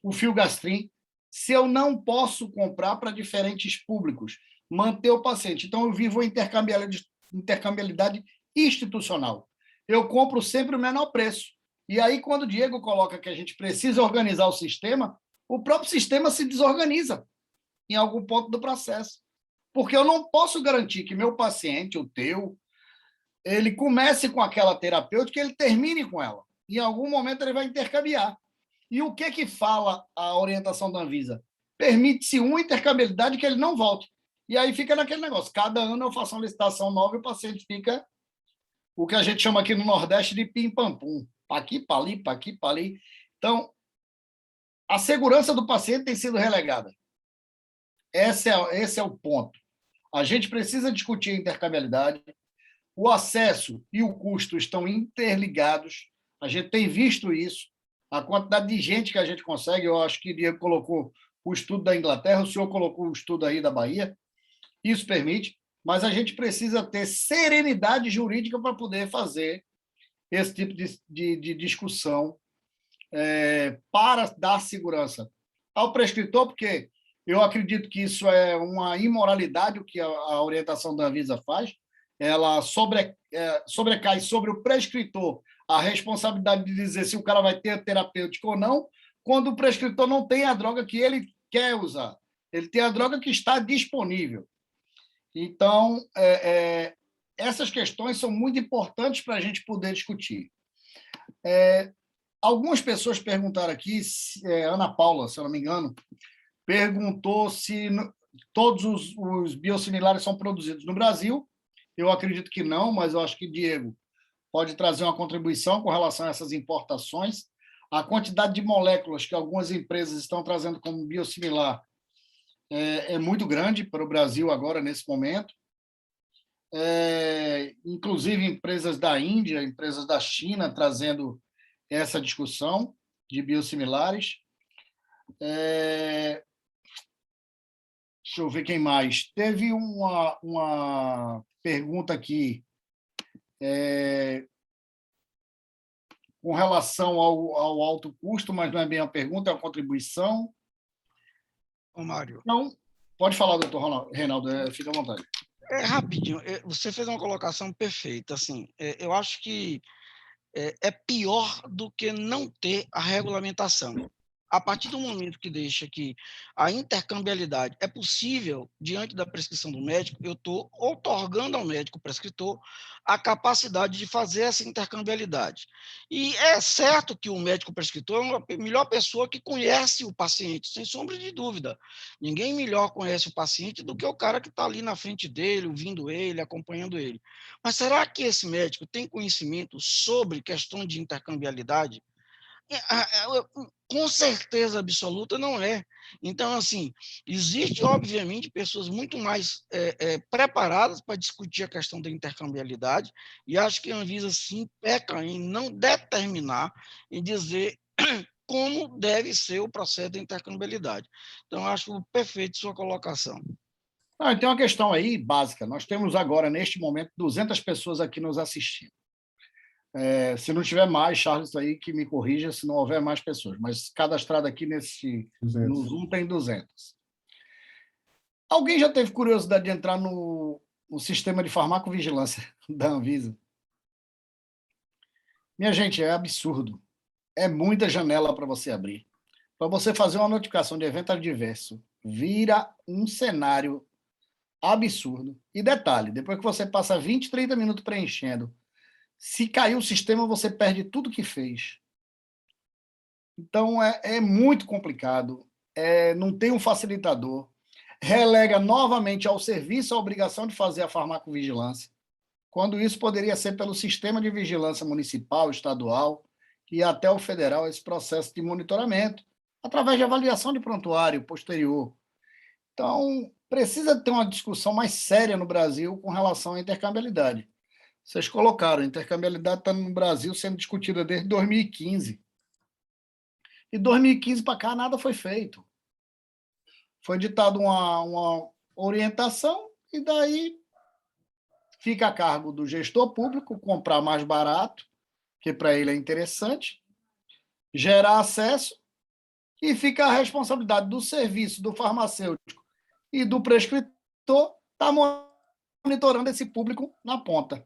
o filgastrin, se eu não posso comprar para diferentes públicos, manter o paciente? Então, eu vivo a intercambiabilidade institucional. Eu compro sempre o menor preço. E aí, quando o Diego coloca que a gente precisa organizar o sistema, o próprio sistema se desorganiza em algum ponto do processo. Porque eu não posso garantir que meu paciente, o teu, ele comece com aquela terapêutica e ele termine com ela. Em algum momento ele vai intercambiar. E o que fala a orientação da Anvisa? Permite-se uma intercambiabilidade que ele não volte. E aí fica naquele negócio. Cada ano eu faço uma licitação nova e o paciente fica o que a gente chama aqui no Nordeste de pim-pam-pum. Para aqui, para ali, para aqui, para ali. Então, a segurança do paciente tem sido relegada. Esse é o ponto. A gente precisa discutir a intercambiabilidade. O acesso e o custo estão interligados. A gente tem visto isso. A quantidade de gente que a gente consegue, eu acho que o Diego colocou o estudo da Inglaterra, o senhor colocou o estudo aí da Bahia, isso permite, mas a gente precisa ter serenidade jurídica para poder fazer esse tipo de discussão para dar segurança ao prescritor, porque eu acredito que isso é uma imoralidade, o que a orientação da Anvisa faz, ela sobrecai sobre o prescritor a responsabilidade de dizer se o cara vai ter terapêutico ou não, quando o prescritor não tem a droga que ele quer usar. Ele tem a droga que está disponível. Então, essas questões são muito importantes para a gente poder discutir. Algumas pessoas perguntaram aqui, Ana Paula, se eu não me engano, perguntou se todos os biosimilares são produzidos no Brasil. Eu acredito que não, mas eu acho que Diego pode trazer uma contribuição com relação a essas importações. A quantidade de moléculas que algumas empresas estão trazendo como biosimilar é muito grande para o Brasil agora, nesse momento. Inclusive empresas da Índia, empresas da China trazendo essa discussão de biosimilares. Deixa eu ver quem mais. Teve uma pergunta aqui com relação ao alto custo, mas não é bem uma pergunta, é uma contribuição. Ô, Mário. Não, pode falar, doutor Reinaldo, fica à vontade. Rapidinho, você fez uma colocação perfeita. Assim, eu acho que é pior do que não ter a regulamentação. A partir do momento que deixa que a intercambiabilidade é possível diante da prescrição do médico, eu estou outorgando ao médico prescritor a capacidade de fazer essa intercambiabilidade. E é certo que o médico prescritor é a melhor pessoa que conhece o paciente, sem sombra de dúvida. Ninguém melhor conhece o paciente do que o cara que está ali na frente dele, ouvindo ele, acompanhando ele. Mas será que esse médico tem conhecimento sobre questão de intercambiabilidade? Com certeza absoluta não é. Então, assim, existe, obviamente, pessoas muito mais preparadas para discutir a questão da intercambiabilidade, e acho que a Anvisa, sim, peca em não determinar e dizer como deve ser o processo da intercambiabilidade. Então, acho perfeito sua colocação. Tem uma questão aí básica. Nós temos agora, neste momento, 200 pessoas aqui nos assistindo. Se não tiver mais, Charles, aí que me corrija se não houver mais pessoas, mas cadastrado aqui no Zoom tem 200. Alguém já teve curiosidade de entrar no sistema de farmacovigilância da Anvisa? Minha gente, é absurdo. É muita janela para você abrir. para você fazer uma notificação de evento adverso, vira um cenário absurdo. E detalhe, depois que você passa 20, 30 minutos preenchendo, se cair o sistema, você perde tudo que fez. Então, é muito complicado, não tem um facilitador, relega novamente ao serviço a obrigação de fazer a farmacovigilância, quando isso poderia ser pelo sistema de vigilância municipal, estadual e até o federal, esse processo de monitoramento, através de avaliação de prontuário posterior. Então, precisa ter uma discussão mais séria no Brasil com relação à intercambiabilidade. Vocês colocaram, a intercambiabilidade está no Brasil sendo discutida desde 2015. E 2015 para cá nada foi feito. Foi ditado uma orientação e daí fica a cargo do gestor público comprar mais barato, que para ele é interessante, gerar acesso e fica a responsabilidade do serviço, do farmacêutico e do prescritor estar monitorando esse público na ponta.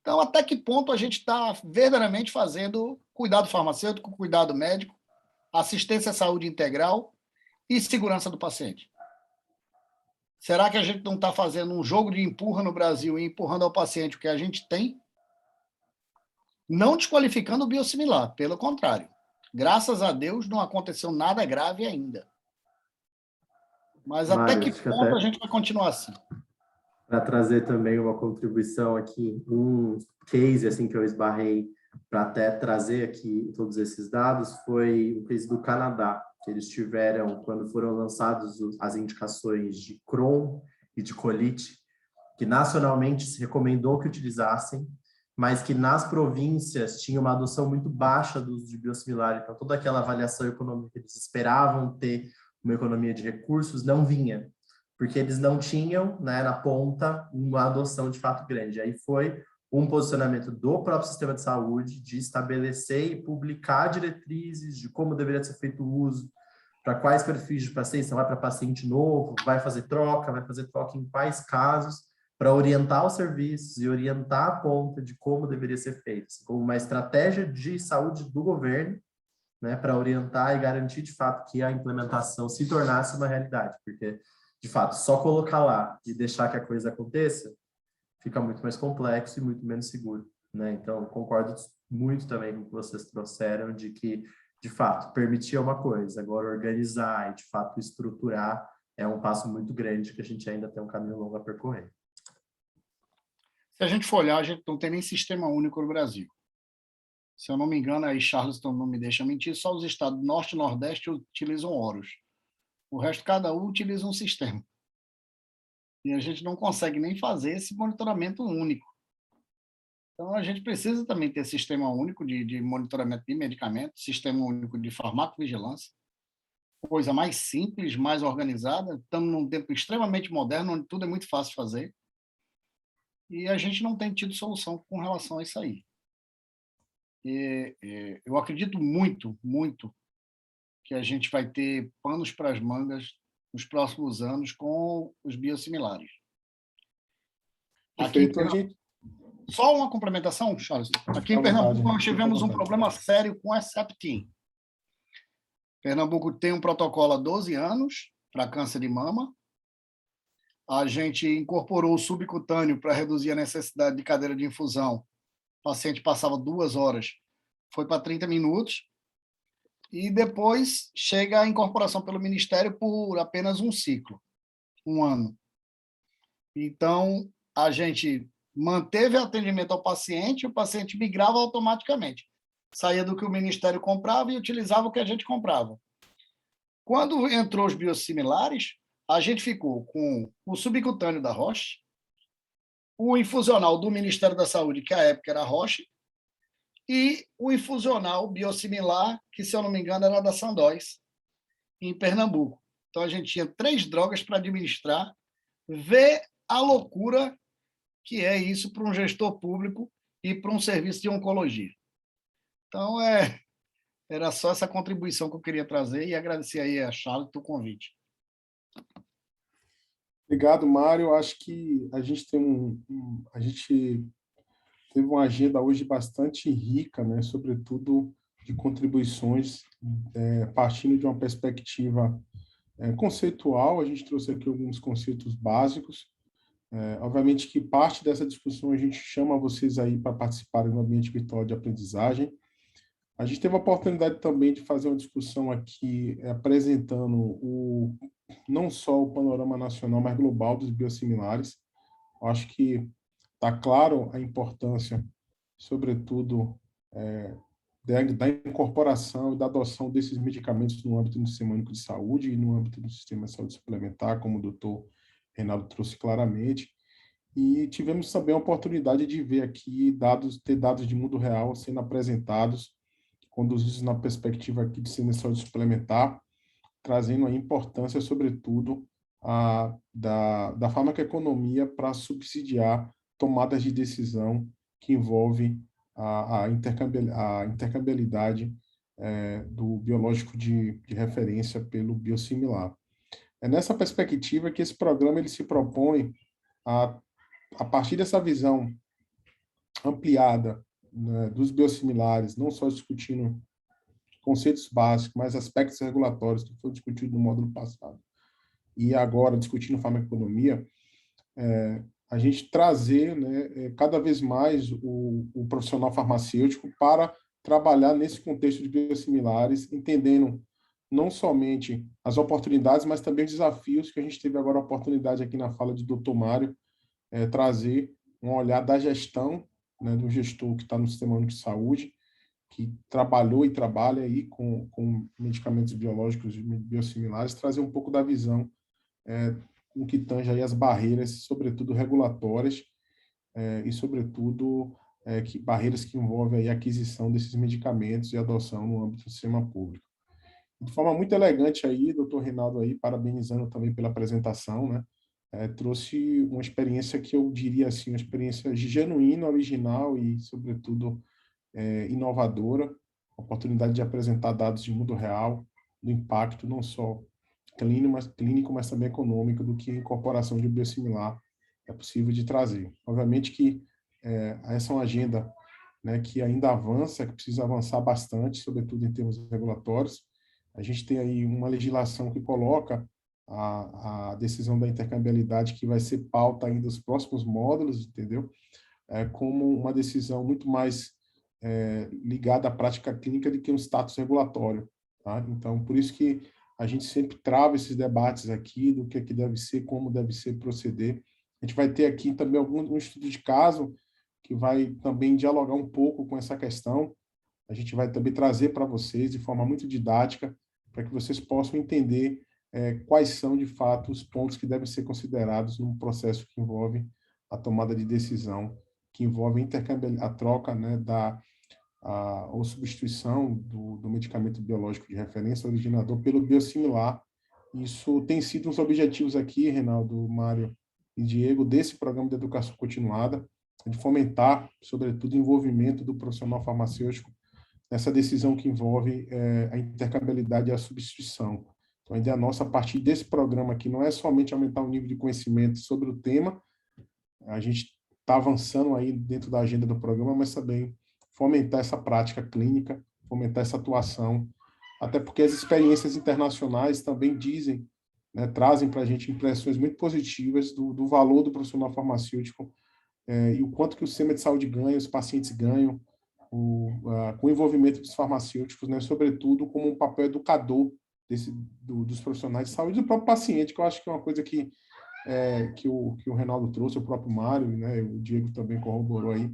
Então, até que ponto a gente está verdadeiramente fazendo cuidado farmacêutico, cuidado médico, assistência à saúde integral e segurança do paciente? Será que a gente não está fazendo um jogo de empurra no Brasil e empurrando ao paciente o que a gente tem? Não desqualificando o biosimilar, pelo contrário. Graças a Deus não aconteceu nada grave ainda. Mas até que ponto a gente vai continuar assim? Para trazer também uma contribuição aqui, um case assim que eu esbarrei para até trazer aqui todos esses dados foi o case do Canadá, que eles tiveram, quando foram lançados as indicações de Crohn e de colite, que nacionalmente se recomendou que utilizassem, mas que nas províncias tinha uma adoção muito baixa do uso de biosimilar, então toda aquela avaliação econômica que eles esperavam ter uma economia de recursos não vinha, porque eles não tinham, né, na ponta uma adoção de fato grande. Aí foi um posicionamento do próprio sistema de saúde de estabelecer e publicar diretrizes de como deveria ser feito o uso, para quais perfis de pacientes, vai para paciente novo, vai fazer troca em quais casos, para orientar os serviços e orientar a ponta de como deveria ser feito, assim, como uma estratégia de saúde do governo, né, para orientar e garantir de fato que a implementação se tornasse uma realidade, porque de fato só colocar lá e deixar que a coisa aconteça fica muito mais complexo e muito menos seguro, né? Então concordo muito também com o que vocês trouxeram de que de fato permitir é uma coisa, agora organizar e de fato estruturar é um passo muito grande que a gente ainda tem um caminho longo a percorrer. Se a gente for olhar, a gente não tem nem sistema único no Brasil. Se eu não me engano, aí Charleston não me deixa mentir, só os estados Norte e Nordeste utilizam OROS. O resto, cada um utiliza um sistema. E a gente não consegue nem fazer esse monitoramento único. Então, a gente precisa também ter sistema único de monitoramento de medicamentos, sistema único de farmacovigilância, coisa mais simples, mais organizada. Estamos num tempo extremamente moderno, onde tudo é muito fácil de fazer. E a gente não tem tido solução com relação a isso aí. Eu acredito muito, muito que a gente vai ter panos para as mangas nos próximos anos com os biosimilares. Aqui, só uma complementação, Charles. Aqui em Pernambuco nós tivemos um problema sério com a Septim. Pernambuco tem um protocolo há 12 anos para câncer de mama. A gente incorporou o subcutâneo para reduzir a necessidade de cadeira de infusão. O paciente passava 2 horas, foi para 30 minutos. E depois chega a incorporação pelo Ministério por apenas um ciclo, 1 ano. Então, a gente manteve o atendimento ao paciente, o paciente migrava automaticamente. Saía do que o Ministério comprava e utilizava o que a gente comprava. Quando entrou os biosimilares, a gente ficou com o subcutâneo da Roche, o infusional do Ministério da Saúde, que à época era a Roche, e o infusional biosimilar, que, se eu não me engano, era da Sandoz, em Pernambuco. Então, a gente tinha 3 drogas para administrar. Vê a loucura que é isso para um gestor público e para um serviço de oncologia. Então, era só essa contribuição que eu queria trazer e agradecer aí a Charles pelo convite. Obrigado, Mário. Acho que a gente teve uma agenda hoje bastante rica, né? Sobretudo de contribuições, partindo de uma perspectiva conceitual. A gente trouxe aqui alguns conceitos básicos. Obviamente que parte dessa discussão a gente chama vocês aí para participarem no ambiente virtual de aprendizagem. A gente teve a oportunidade também de fazer uma discussão aqui apresentando não só o panorama nacional, mas global dos biosimilares. Eu acho que está claro a importância, sobretudo, da incorporação e da adoção desses medicamentos no âmbito do Sistema Único de Saúde e no âmbito do Sistema de Saúde Suplementar, como o doutor Reinaldo trouxe claramente. E tivemos também a oportunidade de ver aqui ter dados de mundo real sendo apresentados, conduzidos na perspectiva aqui de Sistema de Saúde Suplementar, trazendo a importância, sobretudo, da farmacoeconomia para subsidiar tomadas de decisão que envolve a intercambiabilidade do biológico de referência pelo biosimilar. É nessa perspectiva que esse programa ele se propõe a partir dessa visão ampliada, né, dos biosimilares, não só discutindo conceitos básicos, mas aspectos regulatórios que foi discutido no módulo passado, e agora discutindo farmacoeconomia, a gente trazer, né, cada vez mais o profissional farmacêutico para trabalhar nesse contexto de biosimilares, entendendo não somente as oportunidades, mas também os desafios que a gente teve agora a oportunidade aqui na fala de Dr. Mário, trazer um olhar da gestão, né, do gestor que está no Sistema Único de Saúde, que trabalhou e trabalha aí com medicamentos biológicos e biosimilares, trazer um pouco da visão no que tange aí as barreiras, sobretudo regulatórias, e, sobretudo, barreiras que envolvem aí a aquisição desses medicamentos e adoção no âmbito do sistema público. De forma muito elegante aí, doutor Reinaldo aí, parabenizando também pela apresentação, né? Trouxe uma experiência que eu diria assim, uma experiência genuína, original e, sobretudo, inovadora, oportunidade de apresentar dados de mundo real, do impacto não só clínico, mas também econômico do que a incorporação de um biosimilar é possível de trazer. Obviamente que essa é uma agenda, né, que ainda avança, que precisa avançar bastante, sobretudo em termos regulatórios. A gente tem aí uma legislação que coloca a decisão da intercambiabilidade, que vai ser pauta ainda dos próximos módulos, entendeu? Como uma decisão muito mais ligada à prática clínica do que um status regulatório, tá? Então, por isso que a gente sempre trava esses debates aqui do que deve ser, como deve ser proceder. A gente vai ter aqui também um estudo de caso que vai também dialogar um pouco com essa questão. A gente vai também trazer para vocês de forma muito didática, para que vocês possam entender quais são, de fato, os pontos que devem ser considerados num processo que envolve a tomada de decisão, que envolve a troca, né, ou substituição do medicamento biológico de referência originador pelo biosimilar. Isso tem sido um dos objetivos aqui, Reinaldo, Mário e Diego, desse programa de educação continuada, de fomentar, sobretudo, o envolvimento do profissional farmacêutico nessa decisão que envolve a intercambiabilidade e a substituição. Então, a ideia nossa, a partir desse programa aqui, não é somente aumentar o nível de conhecimento sobre o tema, a gente está avançando aí dentro da agenda do programa, mas também fomentar essa prática clínica, fomentar essa atuação, até porque as experiências internacionais também dizem, né, trazem para a gente impressões muito positivas do valor do profissional farmacêutico e o quanto que o sistema de saúde ganha, os pacientes ganham, com o envolvimento dos farmacêuticos, né, sobretudo como um papel educador dos profissionais de saúde e do próprio paciente, que eu acho que é uma coisa que o Reinaldo trouxe, o próprio Mário, né, o Diego também corroborou aí,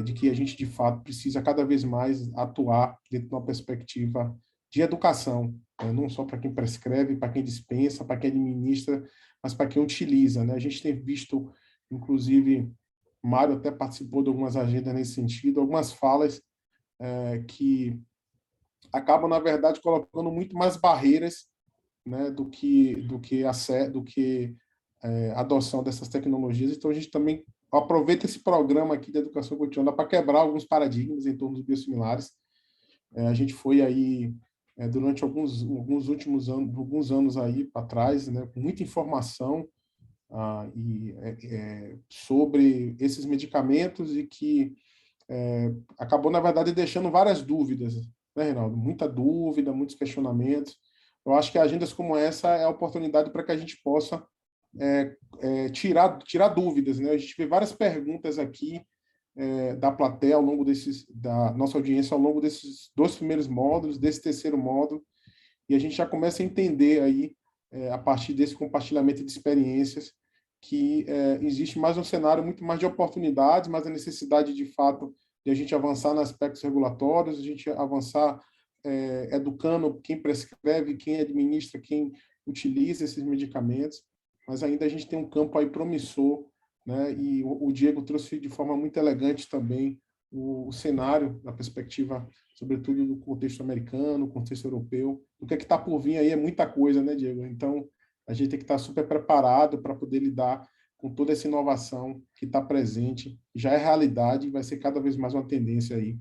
de que a gente, de fato, precisa cada vez mais atuar dentro de uma perspectiva de educação, né, não só para quem prescreve, para quem dispensa, para quem administra, mas para quem utiliza, né? A gente tem visto, inclusive, Mário até participou de algumas agendas nesse sentido, algumas falas que acabam, na verdade, colocando muito mais barreiras, né, do que a adoção dessas tecnologias. Então, a gente também aproveita esse programa aqui de educação continuada para quebrar alguns paradigmas em torno dos biosimilares. A gente foi aí, durante alguns últimos anos, alguns anos aí para trás, né, com muita informação sobre esses medicamentos e que acabou, na verdade, deixando várias dúvidas né, Reinaldo? Muita dúvida, muitos questionamentos. Eu acho que agendas como essa é a oportunidade para que a gente possa tirar dúvidas, né? A gente vê várias perguntas aqui da plateia da nossa audiência ao longo desses 2 primeiros módulos, desse terceiro módulo, e a gente já começa a entender aí, a partir desse compartilhamento de experiências, que existe mais um cenário muito mais de oportunidades, mas a necessidade, de fato, de a gente avançar nos aspectos regulatórios, a gente avançar educando quem prescreve, quem administra, quem utiliza esses medicamentos, mas ainda a gente tem um campo aí promissor, né? E o Diego trouxe de forma muito elegante também o cenário, na perspectiva, sobretudo do contexto americano, contexto europeu. O que é que está por vir aí é muita coisa, né, Diego? Então, a gente tem que estar super preparado para poder lidar com toda essa inovação que está presente, já é realidade e vai ser cada vez mais uma tendência aí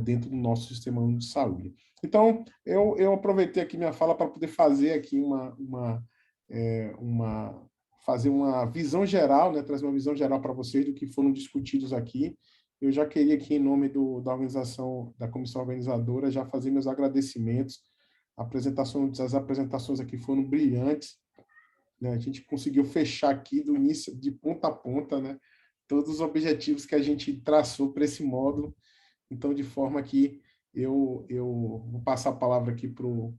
dentro do nosso sistema único de saúde. Então, eu aproveitei aqui minha fala para poder fazer aqui fazer uma visão geral, né, trazer uma visão geral para vocês do que foram discutidos aqui. Eu já queria aqui, em nome da organização, da comissão organizadora, já fazer meus agradecimentos. As apresentações aqui foram brilhantes, né? A gente conseguiu fechar aqui do início, de ponta a ponta, né, todos os objetivos que a gente traçou para esse módulo. Então, de forma que eu vou passar a palavra aqui para o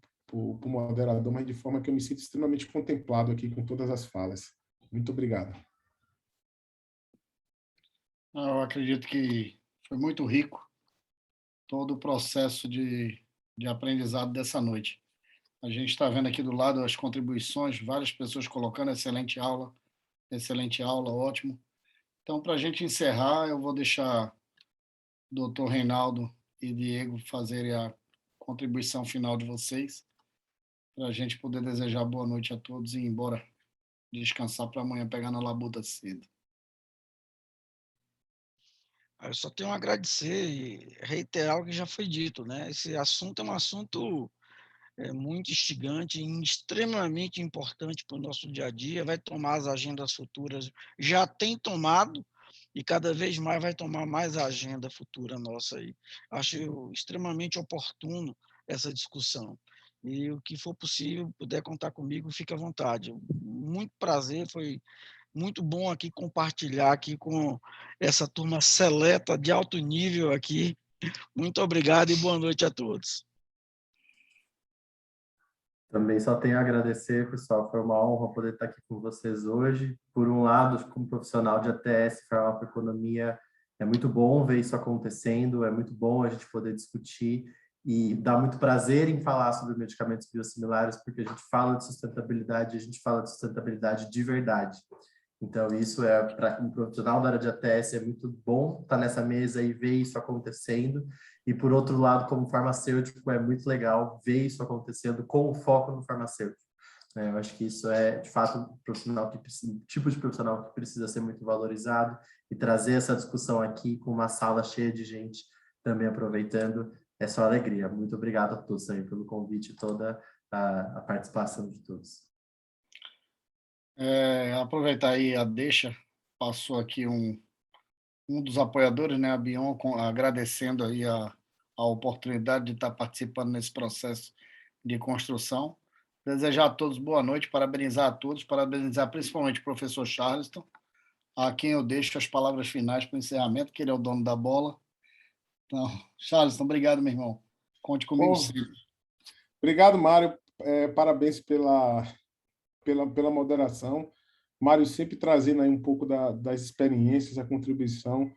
moderador, mas de forma que eu me sinto extremamente contemplado aqui com todas as falas. Muito obrigado. Eu acredito que foi muito rico todo o processo de aprendizado dessa noite. A gente está vendo aqui do lado as contribuições, várias pessoas colocando excelente aula, ótimo. Então, para a gente encerrar, eu vou deixar o Dr. Reinaldo e Diego fazerem a contribuição final de vocês, para a gente poder desejar boa noite a todos e ir embora descansar para amanhã pegar na labuta cedo. Eu só tenho a agradecer e reiterar o que já foi dito, né? Esse assunto é um assunto muito instigante e extremamente importante para o nosso dia a dia, vai tomar as agendas futuras, já tem tomado e cada vez mais vai tomar mais a agenda futura nossa aí. Acho extremamente oportuno essa discussão. E o que for possível, puder contar comigo, fique à vontade. Muito prazer, foi muito bom aqui compartilhar aqui com essa turma seleta de alto nível aqui. Muito obrigado e boa noite a todos. Também só tenho a agradecer, pessoal. Foi uma honra poder estar aqui com vocês hoje. Por um lado, como profissional de ATS, farmacoeconomia, é muito bom ver isso acontecendo, é muito bom a gente poder discutir e dá muito prazer em falar sobre medicamentos biosimilares, porque a gente fala de sustentabilidade, a gente fala de sustentabilidade de verdade. Então, isso para um profissional da área de ATS, é muito bom estar nessa mesa e ver isso acontecendo. E, por outro lado, como farmacêutico, é muito legal ver isso acontecendo com o foco no farmacêutico. Eu acho que isso é, de fato, um tipo de profissional que precisa ser muito valorizado, e trazer essa discussão aqui com uma sala cheia de gente também aproveitando é só alegria. Muito obrigado a todos também pelo convite e toda a participação de todos. Aproveitar aí a deixa, passou aqui um dos apoiadores, né, a Bion, agradecendo aí a oportunidade de estar participando nesse processo de construção. Desejar a todos boa noite, parabenizar a todos, parabenizar principalmente o professor Charleston, a quem eu deixo as palavras finais para o encerramento, que ele é o dono da bola. Então, Charleston, obrigado, meu irmão. Conte comigo sempre. Obrigado, Mário. Parabéns pela moderação. Mário sempre trazendo aí um pouco das experiências, a contribuição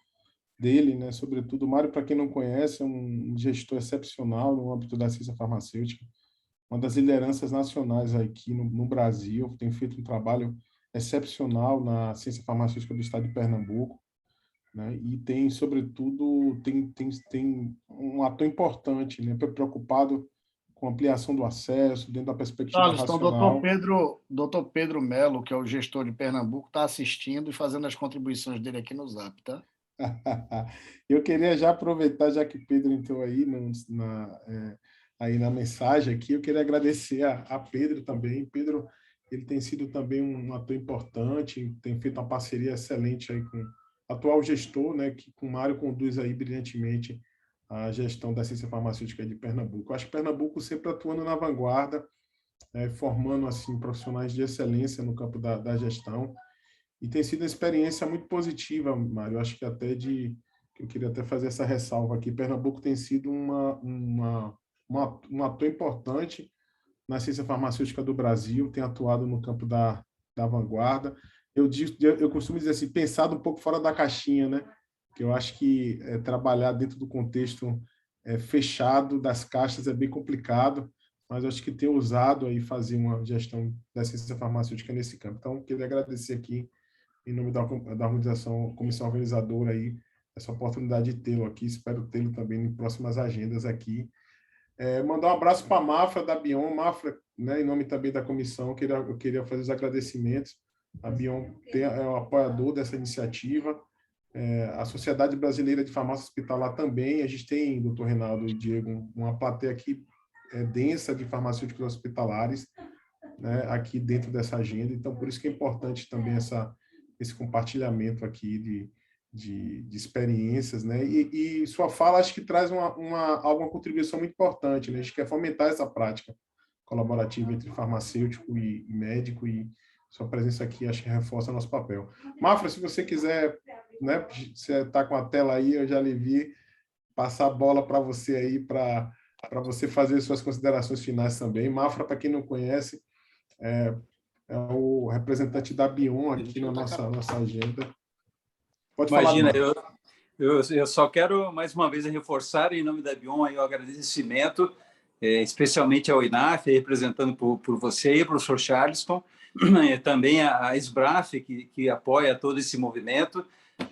dele, né? Sobretudo, o Mário, para quem não conhece, é um gestor excepcional no âmbito da ciência farmacêutica, uma das lideranças nacionais aqui no Brasil, tem feito um trabalho excepcional na ciência farmacêutica do estado de Pernambuco, né? E tem, sobretudo, tem um ator importante, né? Preocupado com a ampliação do acesso, dentro da perspectiva racional. Então, doutor Pedro Melo, que é o gestor de Pernambuco, está assistindo e fazendo as contribuições dele aqui no Zap, tá? Eu queria já aproveitar, já que Pedro entrou aí aí na mensagem aqui, eu queria agradecer a Pedro também. Pedro, ele tem sido também um ator importante, tem feito uma parceria excelente aí com o atual gestor, né, que com o Mário conduz aí brilhantemente a gestão da ciência farmacêutica de Pernambuco. Eu acho que Pernambuco sempre atuando na vanguarda, formando assim profissionais de excelência no campo da gestão, e tem sido uma experiência muito positiva, Mário. Eu acho que eu queria até fazer essa ressalva aqui. Pernambuco tem sido um ator importante na ciência farmacêutica do Brasil, tem atuado no campo da vanguarda. Eu costumo dizer assim, pensado um pouco fora da caixinha, né? Que eu acho que trabalhar dentro do contexto fechado das caixas é bem complicado, mas eu acho que ter ousado aí fazer uma gestão da ciência farmacêutica nesse campo. Então, queria agradecer aqui, em nome da organização, comissão organizadora, aí, essa oportunidade de tê-lo aqui. Espero tê-lo também em próximas agendas aqui. Mandar um abraço para a Mafra, da Bion. Mafra, né, em nome também da comissão, eu queria fazer os agradecimentos. A Bion é o apoiador dessa iniciativa. A Sociedade Brasileira de Farmácia Hospitalar também. A gente tem, doutor Reinaldo e Diego, uma plateia aqui densa de farmacêuticos hospitalares, né, aqui dentro dessa agenda. Então, por isso que é importante também esse compartilhamento aqui de experiências, né? E sua fala acho que traz alguma contribuição muito importante, né? A gente quer fomentar essa prática colaborativa entre farmacêutico e médico, e sua presença aqui acho que reforça nosso papel. Mafra, se você quiser, né, você está com a tela aí, eu já lhe vi, passar a bola para você aí, para você fazer suas considerações finais também. Mafra, para quem não conhece, é o representante da Bion aqui na nossa agenda. Pode Imagina, falar, eu só quero, mais uma vez, reforçar, em nome da Bion, aí, o agradecimento, especialmente ao INAF, representando por você e professor Charleston, também a SBRAF, que apoia todo esse movimento,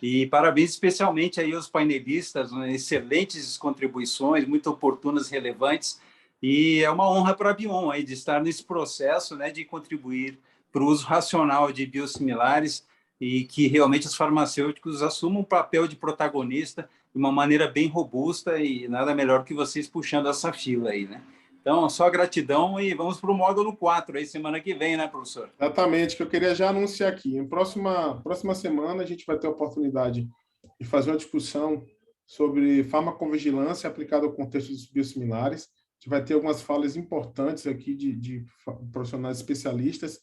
e parabéns especialmente aí aos painelistas, né, excelentes contribuições, muito oportunas, relevantes, e é uma honra para a Bion aí, de estar nesse processo, né, de contribuir para o uso racional de biosimilares, e que realmente os farmacêuticos assumam um papel de protagonista de uma maneira bem robusta, e nada melhor que vocês puxando essa fila aí, né? Então, só gratidão, e vamos para o módulo 4, aí semana que vem, né, professor? Exatamente, que eu queria já anunciar aqui. Em próxima semana, a gente vai ter a oportunidade de fazer uma discussão sobre farmacovigilância aplicada ao contexto dos biosimilares. A gente vai ter algumas falas importantes aqui de profissionais especialistas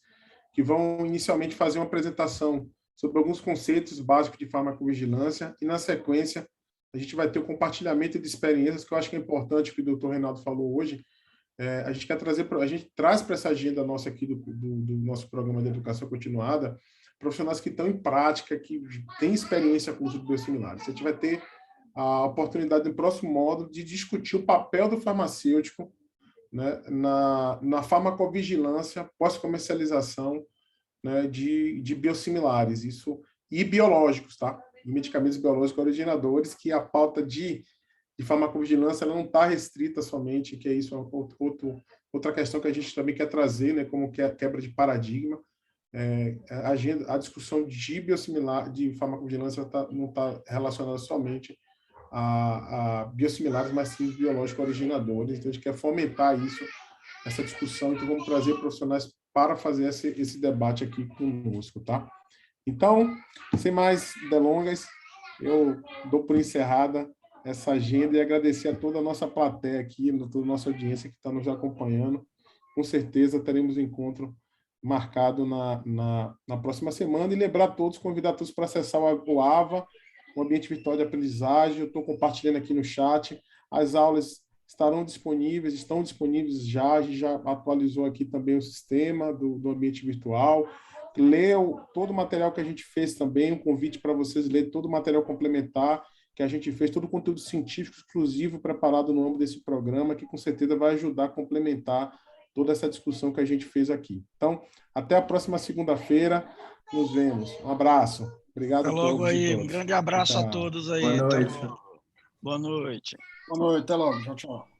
que vão inicialmente fazer uma apresentação sobre alguns conceitos básicos de farmacovigilância, e, na sequência, a gente vai ter o compartilhamento de experiências, que eu acho que é importante, que o doutor Reinaldo falou hoje. A gente traz para essa agenda nossa aqui do nosso programa de educação continuada profissionais que estão em prática, que têm experiência com o uso de biosimilares. A gente vai ter a oportunidade, no próximo módulo, de discutir o papel do farmacêutico, né, na farmacovigilância pós-comercialização, né, de biosimilares, e biológicos, tá? E medicamentos biológicos originadores, que a pauta de farmacovigilância ela não está restrita somente, que é isso, outra questão que a gente também quer trazer, né, como quebra de paradigma. A discussão de biosimilar, de farmacovigilância não está relacionada somente a biosimilares, mas sim biológicos originadores. Então, a gente quer fomentar essa discussão, então vamos trazer profissionais para fazer esse debate aqui conosco, tá? Então, sem mais delongas, eu dou por encerrada essa agenda e agradecer a toda a nossa plateia aqui, a toda a nossa audiência que está nos acompanhando. Com certeza teremos um encontro marcado na próxima semana, e lembrar a todos, convidar todos para acessar o AVA, o Ambiente Virtual de Aprendizagem. Eu estou compartilhando aqui no chat. As aulas estão disponíveis já, a gente já atualizou aqui também o sistema do ambiente virtual. Leu todo o material que a gente fez também, um convite para vocês lerem todo o material complementar que a gente fez, todo o conteúdo científico exclusivo preparado no âmbito desse programa, que com certeza vai ajudar a complementar toda essa discussão que a gente fez aqui. Então, até a próxima segunda-feira, nos vemos. Um abraço. Obrigado a todos. Até logo aí, um grande abraço a todos aí. Boa noite. Boa noite. Boa noite, até logo. Tchau, tchau.